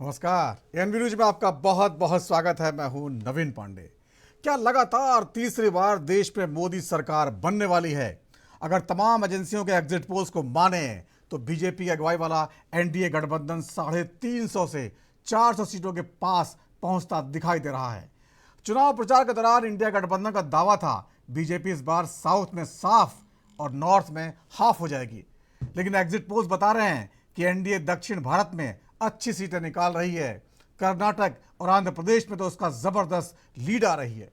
नमस्कार। NB news में आपका बहुत बहुत स्वागत है। मैं हूं नवीन पांडे। क्या लगातार तीसरी बार देश में मोदी सरकार बनने वाली है? अगर तमाम एजेंसियों के एग्जिट पोल्स को माने तो बीजेपी की अगुवाई वाला एनडीए गठबंधन 350 से 400 सीटों के पास पहुंचता दिखाई दे रहा है। चुनाव प्रचार के दौरान इंडिया गठबंधन का दावा था बीजेपी इस बार साउथ में साफ और नॉर्थ में हाफ हो जाएगी, लेकिन एग्जिट पोल्स बता रहे हैं कि एनडीए दक्षिण भारत में अच्छी सीटें निकाल रही है। कर्नाटक और आंध्र प्रदेश में तो उसका जबरदस्त लीड आ रही है।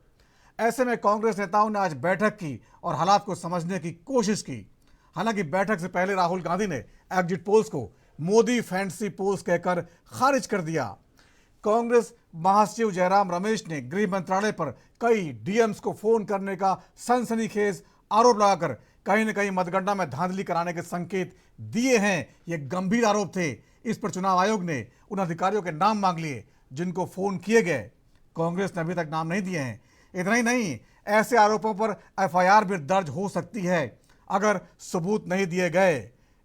ऐसे में कांग्रेस नेताओं ने आज बैठक की और हालात को समझने की कोशिश की। हालांकि बैठक से पहले राहुल गांधी ने एग्जिट पोल्स को मोदी फैंसी पोल्स कहकर खारिज कर दिया। कांग्रेस महासचिव जयराम रमेश ने गृह मंत्रालय पर कई डीएम्स को फोन करने का सनसनीखेज आरोप लगाकर कहीं न कहीं मतगणना में धांधली कराने के संकेत दिए हैं। ये गंभीर आरोप थे। इस पर चुनाव आयोग ने उन अधिकारियों के नाम मांग लिए जिनको फोन किए गए। कांग्रेस ने अभी तक नाम नहीं दिए हैं। इतना ही नहीं, ऐसे आरोपों पर एफआईआर भी दर्ज हो सकती है अगर सबूत नहीं दिए गए।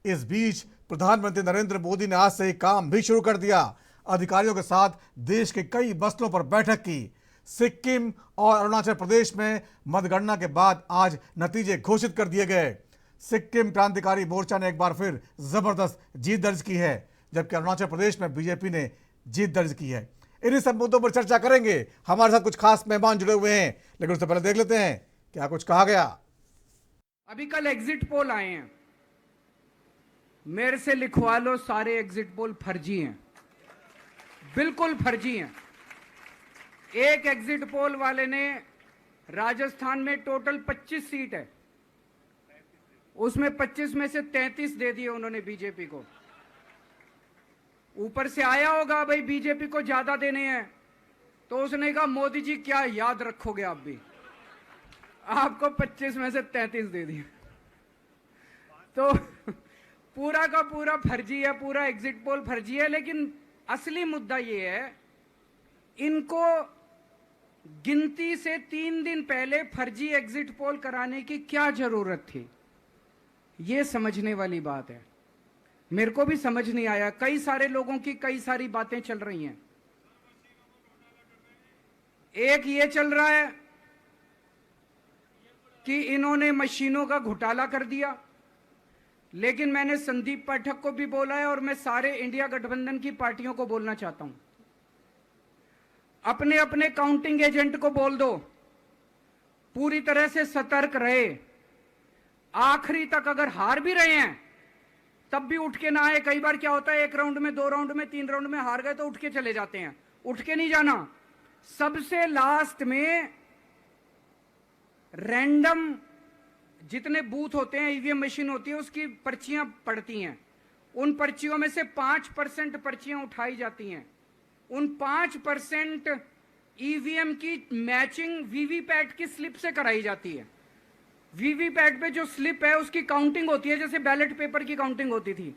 इस बीच प्रधानमंत्री नरेंद्र मोदी ने आज से एक काम भी शुरू कर दिया। अधिकारियों के साथ देश के कई मसलों पर बैठक की। सिक्किम और अरुणाचल प्रदेश में मतगणना के बाद आज नतीजे घोषित कर दिए गए। सिक्किम क्रांतिकारी मोर्चा ने एक बार फिर जबरदस्त जीत दर्ज की है, जबकि अरुणाचल प्रदेश में बीजेपी ने जीत दर्ज की है। इन्हीं सब मुद्दों पर चर्चा करेंगे। हमारे साथ कुछ खास मेहमान जुड़े हुए हैं, लेकिन उससे पहले देख लेते हैं क्या कुछ कहा गया। अभी कल एग्जिट पोल आए हैं, मेरे से लिखवा लो, सारे एग्जिट पोल फर्जी हैं, बिल्कुल फर्जी हैं। एक एग्जिट पोल वाले ने राजस्थान में टोटल 25 सीट है, उसमें 25 में से 33 दे दिए उन्होंने बीजेपी को। ऊपर से आया होगा भाई बीजेपी को ज्यादा देने हैं, तो उसने कहा मोदी जी क्या याद रखोगे आप भी, आपको 25 में से 33 दे दिए। तो पूरा का पूरा फर्जी है, पूरा एग्जिट पोल फर्जी है। लेकिन असली मुद्दा ये है, इनको गिनती से 3 दिन पहले फर्जी एग्जिट पोल कराने की क्या जरूरत थी, ये समझने वाली बात है। मेरे को भी समझ नहीं आया। कई सारे लोगों की कई सारी बातें चल रही हैं। एक ये चल रहा है कि इन्होंने मशीनों का घोटाला कर दिया, लेकिन मैंने संदीप पाठक को भी बोला है और मैं सारे इंडिया गठबंधन की पार्टियों को बोलना चाहता हूं, अपने अपने काउंटिंग एजेंट को बोल दो पूरी तरह से सतर्क रहे। आखिरी तक अगर हार भी रहे हैं तब भी उठ के ना आए। कई बार क्या होता है, 1 राउंड में, 2 राउंड में, 3 राउंड में हार गए तो उठ के चले जाते हैं। उठ के नहीं जाना। सबसे लास्ट में रैंडम जितने बूथ होते हैं, ईवीएम मशीन होती है, उसकी पर्चियां पड़ती हैं। उन पर्चियों में से 5% पर्चियां उठाई जाती हैं। उन 5% ईवीएम की मैचिंग वीवीपैट की स्लिप से कराई जाती है। वीवीपैट पे जो स्लिप है उसकी काउंटिंग होती है, जैसे बैलेट पेपर की काउंटिंग होती थी,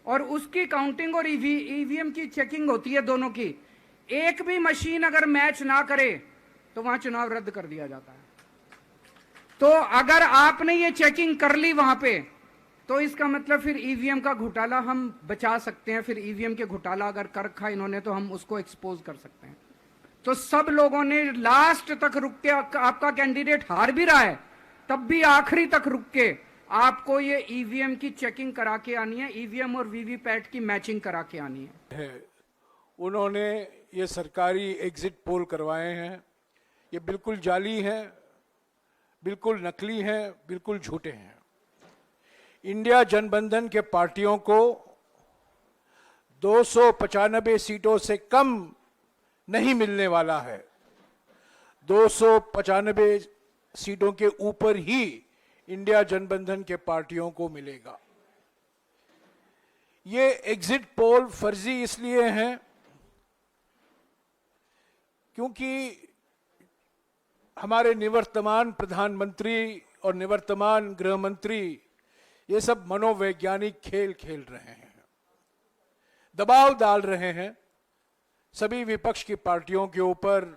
और उसकी काउंटिंग और ईवीएम की चेकिंग होती है दोनों की। एक भी मशीन अगर मैच ना करे तो वहां चुनाव रद्द कर दिया जाता है। तो अगर आपने ये चेकिंग कर ली वहां पे, तो इसका मतलब फिर ईवीएम का घोटाला हम बचा सकते हैं। फिर ईवीएम के घोटाला अगर कर रखा इन्होंने तो हम उसको एक्सपोज कर सकते हैं। तो सब लोगों ने लास्ट तक रुक के, आपका कैंडिडेट हार भी रहा है तब भी आखिरी तक रुक के आपको ये ईवीएम की चेकिंग करा के आनी है, ईवीएम और वीवीपैट की मैचिंग करा के आनी है। उन्होंने ये सरकारी एग्जिट पोल करवाए हैं, ये बिल्कुल जाली हैं, बिल्कुल नकली हैं, बिल्कुल झूठे हैं। इंडिया गठबंधन के पार्टियों को 295 सीटों से कम नहीं मिलने वाला है। 295 सीटों के ऊपर ही इंडिया गठबंधन के पार्टियों को मिलेगा। ये एग्जिट पोल फर्जी इसलिए हैं क्योंकि हमारे निवर्तमान प्रधानमंत्री और निवर्तमान गृह मंत्री ये सब मनोवैज्ञानिक खेल खेल रहे हैं, दबाव डाल रहे हैं सभी विपक्ष की पार्टियों के ऊपर,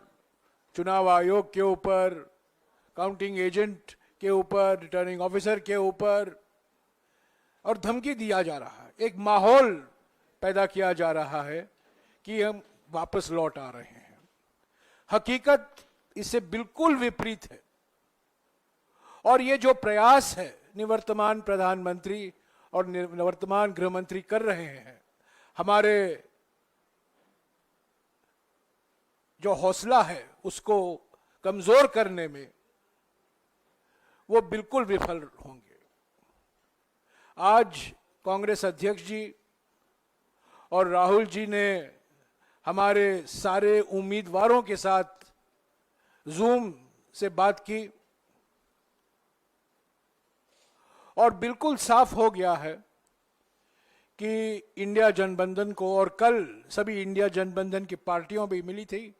चुनाव आयोग के ऊपर, काउंटिंग एजेंट के ऊपर, रिटर्निंग ऑफिसर के ऊपर, और धमकी दिया जा रहा है। एक माहौल पैदा किया जा रहा है कि हम वापस लौट आ रहे हैं। हकीकत इससे बिल्कुल विपरीत है। और ये जो प्रयास है निवर्तमान प्रधानमंत्री और निवर्तमान गृह मंत्री कर रहे हैं, हमारे जो हौसला है उसको कमजोर करने में, वो बिल्कुल विफल होंगे। आज कांग्रेस अध्यक्ष जी और राहुल जी ने हमारे सारे उम्मीदवारों के साथ जूम से बात की और बिल्कुल साफ हो गया है कि इंडिया जनबंधन को, और कल सभी इंडिया जनबंधन की पार्टियों भी मिली थी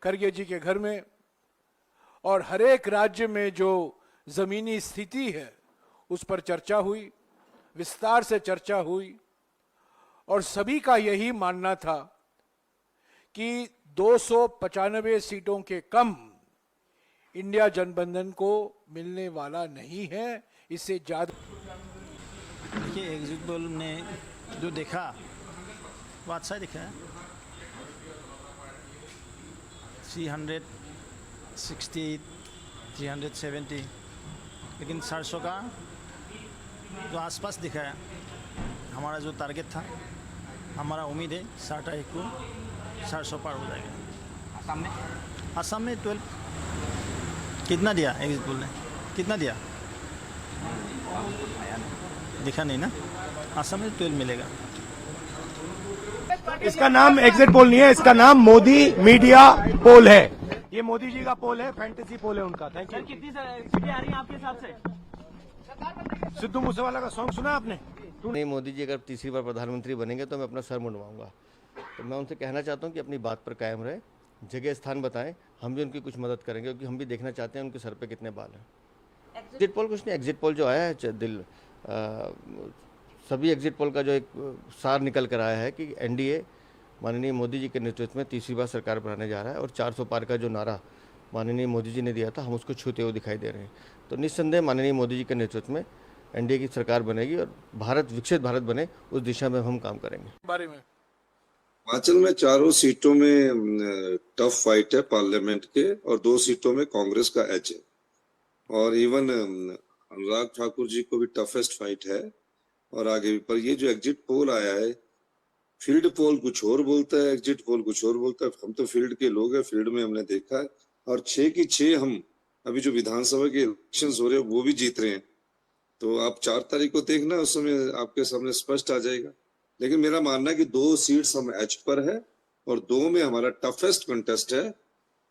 खड़गे जी के घर में, और हर एक राज्य में जो जमीनी स्थिति है उस पर चर्चा हुई, विस्तार से चर्चा हुई, और सभी का यही मानना था कि 295 सीटों के कम इंडिया जनबंधन को मिलने वाला नहीं है। इससे ज्यादा देखिए, एग्जिट पोल ने जो देखा वो अच्छा दिखा है। 360, 370, लेकिन 400 का जो आसपास दिखा है, हमारा जो टारगेट था, हमारा उम्मीद है 61 को 400 पार हो जाएगा। असम में 12 कितना दिया एग्जिट पोल ने, कितना दिया दिखा नहीं ना। असम में 12 मिलेगा। इसका नाम एग्जिट पोल नहीं है, इसका नाम मोदी मीडिया पोल है। ये मोदी जी का पोल है, फैंटेसी पोल है उनका। Thank you. कितनी सीटें आ रही हैं आपके हिसाब से? सिद्धू मूसेवाला का सॉन्ग सुना आपने? नहीं, मोदी जी अगर तीसरी बार प्रधानमंत्री बनेंगे तो मैं अपना सर मुंडवाऊंगा। तो मैं उनसे कहना चाहता हूं कि अपनी बात पर कायम रहे, जगह स्थान बताएं, हम भी उनकी कुछ मदद करेंगे, क्योंकि हम भी देखना चाहते हैं उनके सर पे कितने बाल हैं। एग्जिट पोल कुछ नहीं, एग्जिट पोल जो आया है सभी एग्जिट पोल का जो एक सार निकल कर आया है कि एनडीए माननीय मोदी जी के नेतृत्व में तीसरी बार सरकार बनाने जा रहा है, और 400 पार का जो नारा माननीय मोदी जी ने दिया था, हम उसको छूते हुए दिखाई दे रहे हैं। तो निस्संदेह माननीय मोदी जी के नेतृत्व में एनडीए की सरकार बनेगी और भारत विकसित भारत बने, उस दिशा में हम काम करेंगे। बारे में हिमाचल में चारों सीटों में टफ फाइट है पार्लियामेंट के, और 2 सीटों में कांग्रेस का एज है, और इवन अनुराग ठाकुर जी को भी टफेस्ट फाइट है, और आगे भी। पर ये जो एग्जिट पोल आया है, फील्ड पोल कुछ और बोलता है, एग्जिट पोल कुछ और बोलता है। हम तो फील्ड के लोग हैं, फील्ड में हमने देखा है, और 6 की 6 हम अभी जो विधानसभा के इलेक्शंस हो रहे हैं वो भी जीत रहे हैं। तो आप 4 तारीख को देखना, उस समय आपके सामने स्पष्ट आ जाएगा। लेकिन मेरा मानना है कि 2 सीट्स हम एज पर है, और 2 में हमारा टफेस्ट कंटेस्ट है।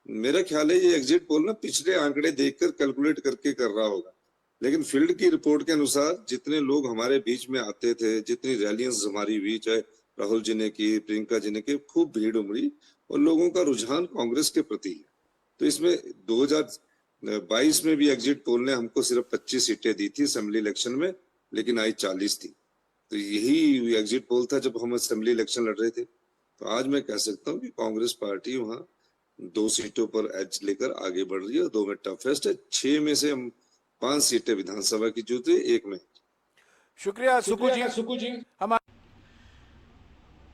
मेरा ख्याल है ये एग्जिट पोल ना पिछले आंकड़े देखकर कैलकुलेट करके कर रहा होगा, लेकिन फील्ड की रिपोर्ट के अनुसार जितने लोग हमारे बीच में आते थे, जितनी रैलियां हमारी हुई, चाहे राहुल जी ने की, प्रियंका जी ने की, खूब भीड़ उमड़ी, और लोगों का रुझान कांग्रेस के प्रति है। तो इसमें 2022 में भी एग्जिट पोल ने हमको सिर्फ 25 सीटें दी थी असेंबली इलेक्शन में, लेकिन आई 40 थी। तो यही एग्जिट पोल था जब हम असेंबली इलेक्शन लड़ रहे थे। तो आज मैं कह सकता हूँ कि कांग्रेस पार्टी वहाँ 2 सीटों पर एज लेकर आगे बढ़ रही है, 2 में टफेस्ट है। 6 में से हम 5 सीटें विधानसभा की जीते, 1 में। शुक्रिया सुकू जी।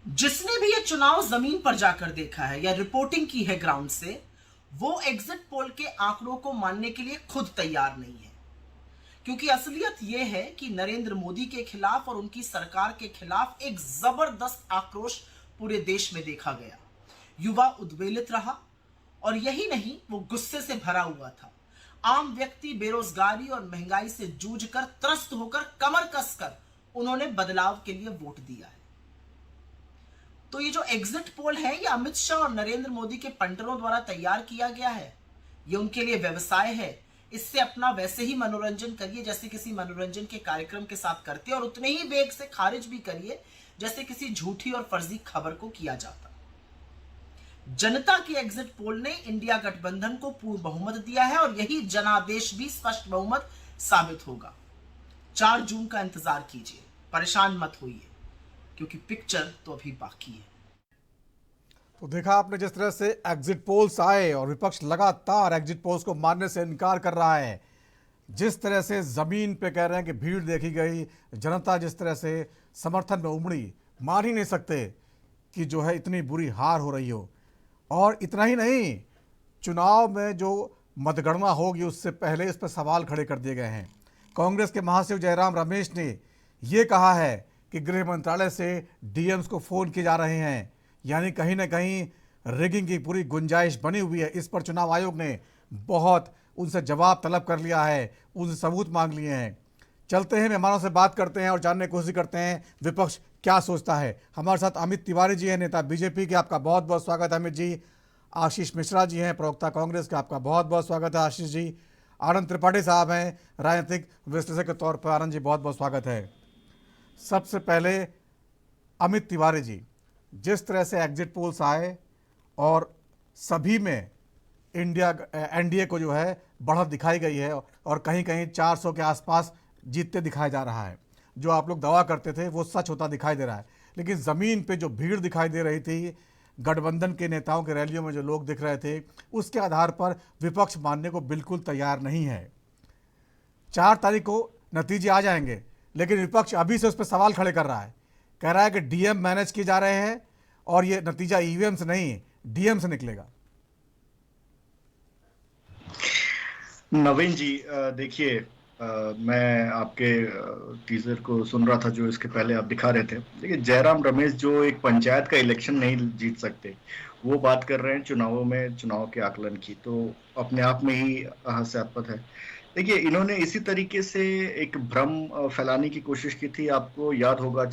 जिसने भी ये चुनाव जमीन पर जाकर देखा है या रिपोर्टिंग की है ग्राउंड से, वो एग्जिट पोल के आंकड़ों को मानने के लिए खुद तैयार नहीं है। क्योंकि असलियत यह है कि नरेंद्र मोदी के खिलाफ और उनकी सरकार के खिलाफ एक जबरदस्त आक्रोश पूरे देश में देखा गया। युवा उद्वेलित रहा, और यही नहीं, वो गुस्से से भरा हुआ था। आम व्यक्ति बेरोजगारी और महंगाई से जूझकर त्रस्त होकर कमर कसकर उन्होंने बदलाव के लिए वोट दिया है। तो ये जो एग्जिट पोल है, ये अमित शाह और नरेंद्र मोदी के पंटरों द्वारा तैयार किया गया है। ये उनके लिए व्यवसाय है। इससे अपना वैसे ही मनोरंजन करिए जैसे किसी मनोरंजन के कार्यक्रम के साथ करते, और उतने ही वेग से खारिज भी करिए जैसे किसी झूठी और फर्जी खबर को किया जाता। जनता की एग्जिट पोल ने इंडिया गठबंधन को पूर्ण बहुमत दिया है, और यही जनादेश भी स्पष्ट बहुमत साबित होगा। 4 जून का इंतजार कीजिए, परेशान मत होइए, क्योंकि पिक्चर तो अभी बाकी है। तो देखा आपने जिस तरह से एग्जिट पोल्स आए और विपक्ष लगातार एग्जिट पोल्स को मानने से इनकार कर रहा है, जिस तरह से जमीन पे कह रहे हैं कि भीड़ देखी गई, जनता जिस तरह से समर्थन में उमड़ी, मान ही नहीं सकते कि जो है इतनी बुरी हार हो रही हो। और इतना ही नहीं, चुनाव में जो मतगणना होगी उससे पहले इस पर सवाल खड़े कर दिए गए हैं। कांग्रेस के महासचिव जयराम रमेश ने ये कहा है कि गृह मंत्रालय से डीएम्स को फ़ोन किए जा रहे हैं, यानी कहीं ना कहीं रिगिंग की पूरी गुंजाइश बनी हुई है। इस पर चुनाव आयोग ने बहुत उनसे जवाब तलब कर लिया है, उनसे सबूत मांग लिए हैं। चलते हैं, मेहमानों से बात करते हैं और जानने की कोशिश करते हैं विपक्ष क्या सोचता है। हमारे साथ अमित तिवारी जी हैं, नेता बीजेपी के, आपका बहुत बहुत स्वागत है अमित जी। आशीष मिश्रा जी हैं, प्रवक्ता कांग्रेस का, आपका बहुत बहुत स्वागत है आशीष जी। आनंद त्रिपाठी साहब हैं, राजनीतिक विश्लेषक के तौर पर, आनंद जी बहुत बहुत स्वागत है। सबसे पहले अमित तिवारी जी, जिस तरह से एग्जिट पोल्स आए और सभी में एनडीए को जो है बढ़त दिखाई गई है और कहीं कहीं 400 के आसपास जीतते दिखाया जा रहा है। जो आप लोग दावा करते थे वो सच होता दिखाई दे रहा है, लेकिन ज़मीन पे जो भीड़ दिखाई दे रही थी, गठबंधन के नेताओं के रैलियों में जो लोग दिख रहे थे, उसके आधार पर विपक्ष मानने को बिल्कुल तैयार नहीं है। 4 तारीख को नतीजे आ जाएंगे, लेकिन विपक्ष अभी से उस पर सवाल खड़े कर रहा है। कह रहा है कि डीएम मैनेज किए जा रहे हैं और ये नतीजा ईवीएम से नहीं डीएम से निकलेगा। नवीन जी, देखिए, मैं आपके टीजर को सुन रहा था जो इसके पहले आप दिखा रहे थे। देखिए, जयराम रमेश जो एक पंचायत का इलेक्शन नहीं जीत सकते, वो बात कर रहे हैं चुनावों में चुनाव के आकलन की, तो अपने आप में ही हास्यास्पद है। देखिए, इन्होंने इसी तरीके से एक भ्रम फैलाने की कोशिश की थी। आपको याद होगा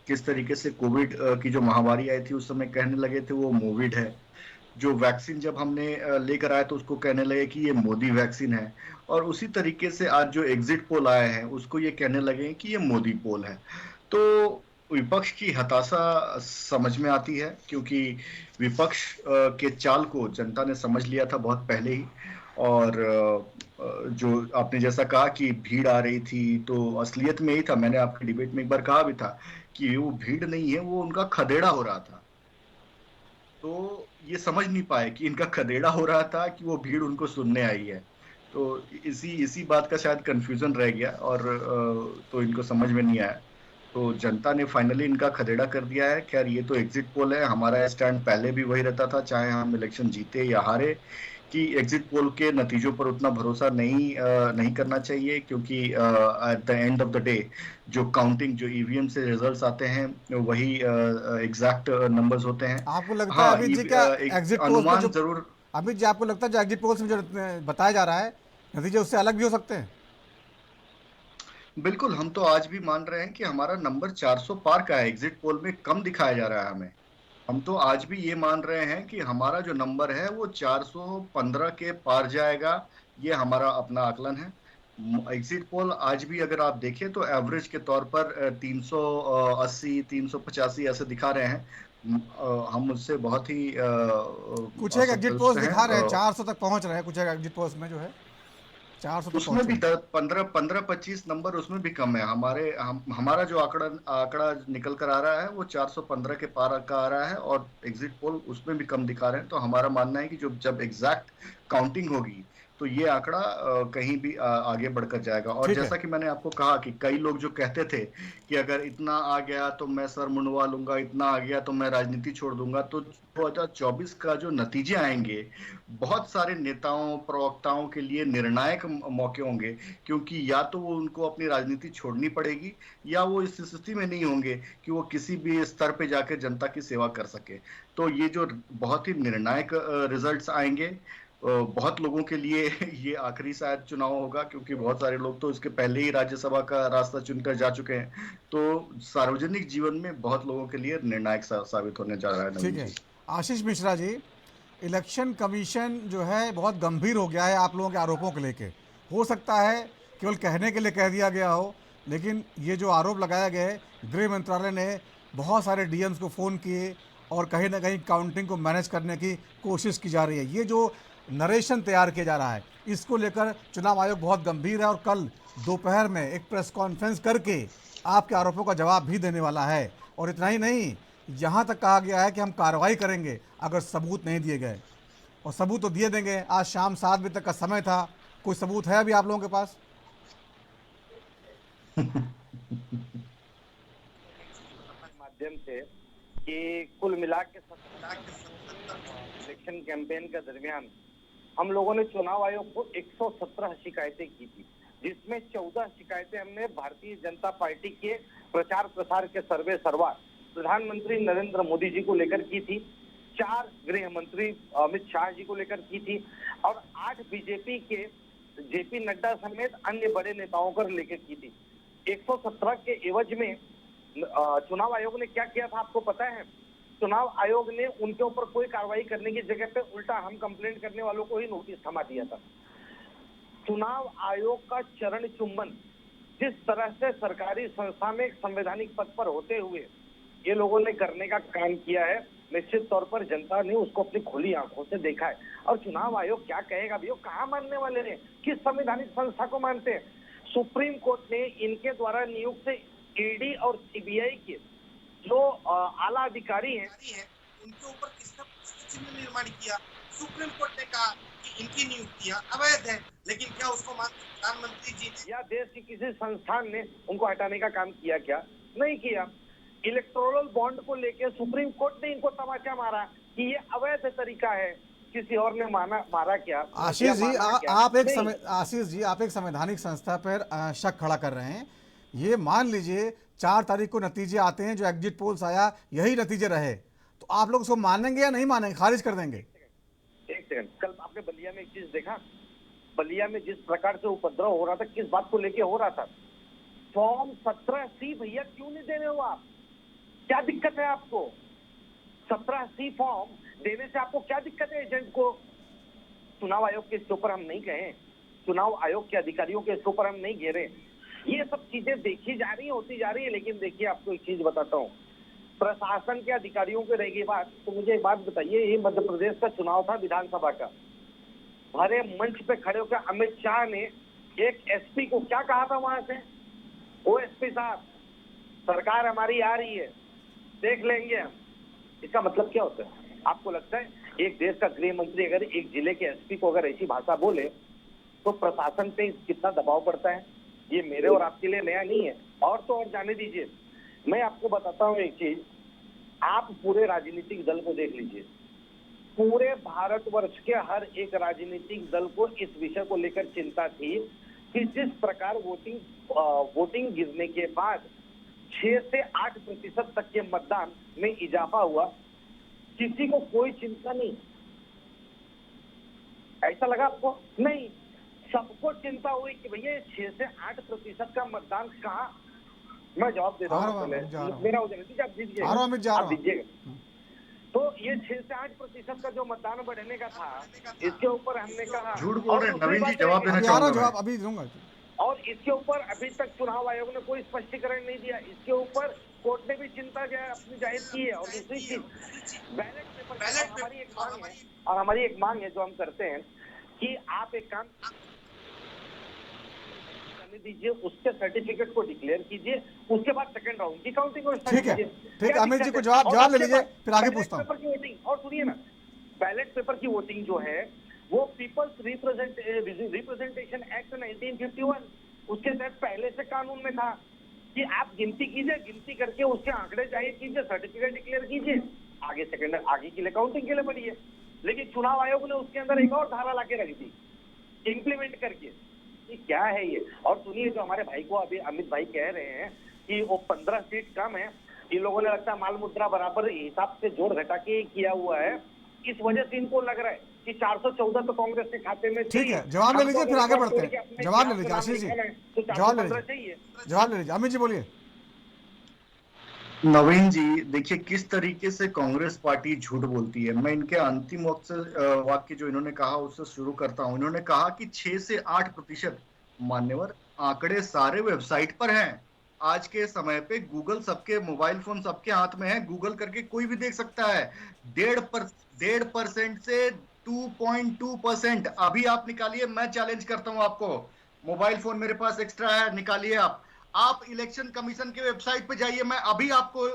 किस तरीके से कोविड की जो महामारी आई थी उस समय कहने लगे थे वो मोविड है। जो वैक्सीन जब हमने लेकर आए तो उसको कहने लगे कि ये मोदी वैक्सीन है, और उसी तरीके से आज जो एग्जिट पोल आए हैं उसको ये कहने लगे कि ये मोदी पोल है। तो विपक्ष की हताशा समझ में आती है, क्योंकि विपक्ष के चाल को जनता ने समझ लिया था बहुत पहले ही। और जो आपने जैसा कहा कि भीड़ आ रही थी, तो असलियत में ही था। मैंने आपके डिबेट में एक बार कहा भी था कि वो भीड़ नहीं है, वो उनका खदेड़ा हो रहा था। तो ये समझ नहीं पाए कि इनका खदेड़ा हो रहा था कि वो भीड़ उनको सुनने आई है। तो इसी बात का शायद कंफ्यूजन रह गया, और तो इनको समझ में नहीं आया। तो जनता ने फाइनली इनका खदेड़ा कर दिया है। खैर, ये तो एग्जिट पोल है, हमारा स्टैंड पहले भी वही रहता था, चाहे हम इलेक्शन जीते या हारे, कि एग्जिट पोल के नतीजों पर उतना भरोसा नहीं करना चाहिए, क्योंकि at the end of the day जो काउंटिंग, जो ईवीएम से रिजल्ट्स आते हैं, वही एग्जैक्ट नंबर्स होते हैं। आपको लगता है अमित जी क्या एग्जिट पोल्स में जो जरूर अमित जी, आपको लगता है जो एग्जिट पोल्स में जो बताया जा रहा है नतीजे उससे अलग भी हो सकते हैं? बिल्कुल, हम तो आज भी मान रहे हैं कि हमारा नंबर 400 पार का है। एग्जिट पोल में कम दिखाया जा रहा है हमें। हम तो आज भी ये मान रहे हैं कि हमारा जो नंबर है वो 415 के पार जाएगा। ये हमारा अपना आकलन है। एग्जिट पोल आज भी अगर आप देखें तो एवरेज के तौर पर 380 385 ऐसे दिखा रहे हैं। हम उससे बहुत ही कुछ एक एग्जिट पोल्स दिखा रहे हैं 400 तक पहुंच रहे हैं, कुछ एक एग्जिट पोल्स में जो है 400 तक उसमें भी 15-25 नंबर उसमें भी कम है। हमारा जो आंकड़ा निकल कर आ रहा है वो 415 के पार का आ रहा है, और एग्जिट पोल उसमें भी कम दिखा रहे हैं। तो हमारा मानना है कि जब एग्जैक्ट काउंटिंग होगी तो ये आंकड़ा कहीं भी आगे बढ़कर जाएगा। और जैसा कि मैंने आपको कहा कि कई लोग जो कहते थे कि अगर इतना आ गया तो मैं सर मुंडवा लूंगा, इतना आ गया तो मैं राजनीति छोड़ दूंगा, तो 2024 का जो नतीजे आएंगे बहुत सारे नेताओं प्रवक्ताओं के लिए निर्णायक मौके होंगे, क्योंकि या तो वो उनको अपनी राजनीति छोड़नी पड़ेगी या वो इस स्थिति में नहीं होंगे कि वो किसी भी स्तर पे जाकर जनता की सेवा कर सके। तो ये जो बहुत ही निर्णायक रिजल्ट्स आएंगे, बहुत लोगों के लिए ये आखिरी शायद चुनाव होगा, क्योंकि बहुत सारे लोग तो इसके पहले ही राज्यसभा का रास्ता चुनकर जा चुके हैं। तो सार्वजनिक जीवन में बहुत लोगों के लिए निर्णायक साबित होने जा रहा है। ठीक है आशीष मिश्रा जी, इलेक्शन कमीशन जो है बहुत गंभीर हो गया है आप लोगों के आरोपों को लेके। हो सकता है केवल कहने के लिए कह दिया गया हो, लेकिन ये जो आरोप लगाया गया है, गृह मंत्रालय ने बहुत सारे डीएम्स को फ़ोन किए और कहीं ना कहीं काउंटिंग को मैनेज करने की कोशिश की जा रही है। ये जो नरेशन तैयार किया जा रहा है, इसको लेकर चुनाव आयोग बहुत गंभीर है और कल दोपहर में एक प्रेस कॉन्फ्रेंस करके आपके आरोपों का जवाब भी देने वाला है। और इतना ही नहीं, यहाँ तक कहा गया है कि हम कार्रवाई करेंगे अगर सबूत नहीं दिए गए, और सबूत तो दिए देंगे। आज शाम 7 बजे तक का समय था, कोई सबूत है अभी आप लोगों के पास? माध्यम से कि कुल मिला के इलेक्शन कैंपेन के दरमियान हम लोगों ने चुनाव आयोग को 117 शिकायतें की थी, जिसमें 14 शिकायतें हमने भारतीय जनता पार्टी के प्रचार प्रसार के सर्वे सर्वा प्रधानमंत्री नरेंद्र मोदी जी को लेकर की थी, 4 गृह मंत्री अमित शाह जी को लेकर की थी और 8 बीजेपी के जेपी नड्डा समेत अन्य बड़े नेताओं को लेकर की थी। 117 के एवज में चुनाव आयोग ने क्या किया था आपको पता है? चुनाव आयोग ने उनके ऊपर कोई कार्रवाई करने की जगह पे उल्टा हम कंप्लेंट करने वालों को ही नोटिस थमा दिया था। चुनाव आयोग का चरण चुंबन जिस तरह से सरकारी संस्था में एक संवैधानिक पद पर होते हुए ये लोगों ने करने का काम किया है, निश्चित तौर पर जनता ने उसको अपनी खुली आंखों से देखा है। और चुनाव आयोग क्या कहेगा भैया, कहाँ मानने वाले हैं, किस संवैधानिक संस्था को मानते हैं? सुप्रीम कोर्ट ने इनके द्वारा नियुक्त ईडी और सीबीआई के जो आला अधिकारी हैं उनके ऊपर किसने चिन्ह निर्माण किया? सुप्रीम कोर्ट ने कहा कि इनकी नियुक्तियां अवैध है, लेकिन क्या उसको प्रधानमंत्री जी ने या देश की किसी संस्थान ने उनको हटाने का काम किया? क्या नहीं किया। इलेक्टोरल बॉन्ड को लेकर सुप्रीम कोर्ट ने इनको तमाचा मारा कि ये अवैध तरीका है, किसी और ने मारा क्या? आशीष जी आप एक संवैधानिक संस्था पर शक खड़ा कर रहे हैं। ये मान लीजिए 4 तारीख को नतीजे आते हैं, जो एग्जिट पोल्स आया यही नतीजे रहे, तो आप लोग उसको मानेंगे या नहीं मानेंगे, खारिज कर देंगे? एक सेकंड, कल आपने बलिया में एक चीज देखा? बलिया में जिस प्रकार से उपद्रव हो रहा था, किस बात को लेके हो रहा था? फॉर्म 17C भैया क्यों नहीं दे रहे हो आप? क्या दिक्कत है आपको? 17C फॉर्म देने से आपको क्या दिक्कत है एजेंट को? चुनाव आयोग के इसके ऊपर हम नहीं कहें, चुनाव आयोग के अधिकारियों के इसके ऊपर हम नहीं घेरे। ये सब चीजें देखी जा रही है, होती जा रही है। लेकिन देखिए आपको एक चीज बताता हूँ, प्रशासन के अधिकारियों के रहेगी बात, तो मुझे एक बात बताइए, ये मध्य प्रदेश का चुनाव था विधानसभा का, भरे मंच पे खड़े होकर अमित शाह ने एक एसपी को क्या कहा था वहां से? ओ एसपी साहब, सरकार हमारी आ रही है, देख लेंगे हम। इसका मतलब क्या होता है? आपको लगता है एक देश का गृह मंत्री अगर एक जिले के एसपी को अगर ऐसी भाषा बोले तो प्रशासन पे कितना दबाव पड़ता है? ये मेरे और आपके लिए नया नहीं है। और तो और जाने दीजिए, मैं आपको बताता हूँ एक चीज, आप पूरे राजनीतिक दल को देख लीजिए, पूरे भारतवर्ष के हर एक राजनीतिक दल को इस विषय को लेकर चिंता थी कि जिस प्रकार वोटिंग गिरने के बाद 6 से 8% तक के मतदान में इजाफा हुआ, किसी को कोई चिंता नहीं। ऐसा लगा आपको? नहीं, सबको चिंता हुई कि भैया 6 से 8% का मतदान कहाँ? मैं जवाब दे रहा हूँ, मेरा हो जाएगा, आप दीजिएगा। तो ये 6 से 8% का जो मतदान बढ़ने का था, इसके ऊपर हमने कहा झूठ बोल रहे हैं। नवीन जी जवाब देना चाहूंगा, जवाब अभी दूंगा। और इसके ऊपर अभी तक चुनाव आयोग ने कोई स्पष्टीकरण नहीं दिया। इसके ऊपर कोर्ट ने भी चिंता अपनी जाहिर की है। और दूसरी चीज, बैलेट पेपर हमारी एक मांग है, और हमारी एक मांग है जो हम करते हैं कि आप एक काम करने दीजिए, उसके सर्टिफिकेट को डिक्लेयर कीजिए, उसके बाद सेकंड राउंड की काउंटिंग और ठीक है, ठीक है। अमित जी को जवाब ले लीजिए, फिर आगे पूछता हूँ। पेपर की वोटिंग, और सुनिए ना, बैलेट पेपर की वोटिंग जो है वो पीपल्स रिप्रेजेंटेशन एक्ट 1951 उसके तहत पहले से कानून में था कि आप गिनती कीजिए, गिनती करके उसके आंकड़े जाहिर कीजिए, सर्टिफिकेट डिक्लेयर कीजिए, आगे सेकंड आगे के लिए काउंटिंग के लिए बढ़िए। लेकिन चुनाव आयोग ने उसके अंदर एक और धारा लाके रख दी इंप्लीमेंट करके। ये क्या है ये? और सुनिए, जो हमारे भाई को अभी अमित भाई कह रहे हैं कि वो 15 सीट कम है, इन लोगों ने लगता है माल मुद्रा बराबर हिसाब से जोड़ घटा के किया हुआ है, इस वजह से इनको लग रहा है कि 414 तो कांग्रेस के खाते में। ठीक है, जवाब ले लीजिए, फिर आगे बढ़ते हैं। जवाब ले लीजिए आशीष जी, जवाब ले लीजिए, जवाब ले लीजिए। अमित जी बोलिए। नवीन जी देखिए किस तरीके से कांग्रेस पार्टी झूठ बोलती है। मैं इनके अंतिम वाक्य जो इन्होंने कहा उससे शुरू करता हूं। इन्होंने कहा कि 6 से 8%। मान्यवर, आंकड़े सारे वेबसाइट पर हैं। आज के समय पे गूगल, सबके मोबाइल फोन सबके हाथ में है, गूगल करके कोई भी देख सकता है। 1.5% से 2.2%। अभी आप निकालिए, मैं चैलेंज करता हूं आपको, मोबाइल फोन मेरे पास एक्स्ट्रा है, निकालिए आप इलेक्शन कमीशन के वेबसाइट पे जाइए, मैं अभी आपको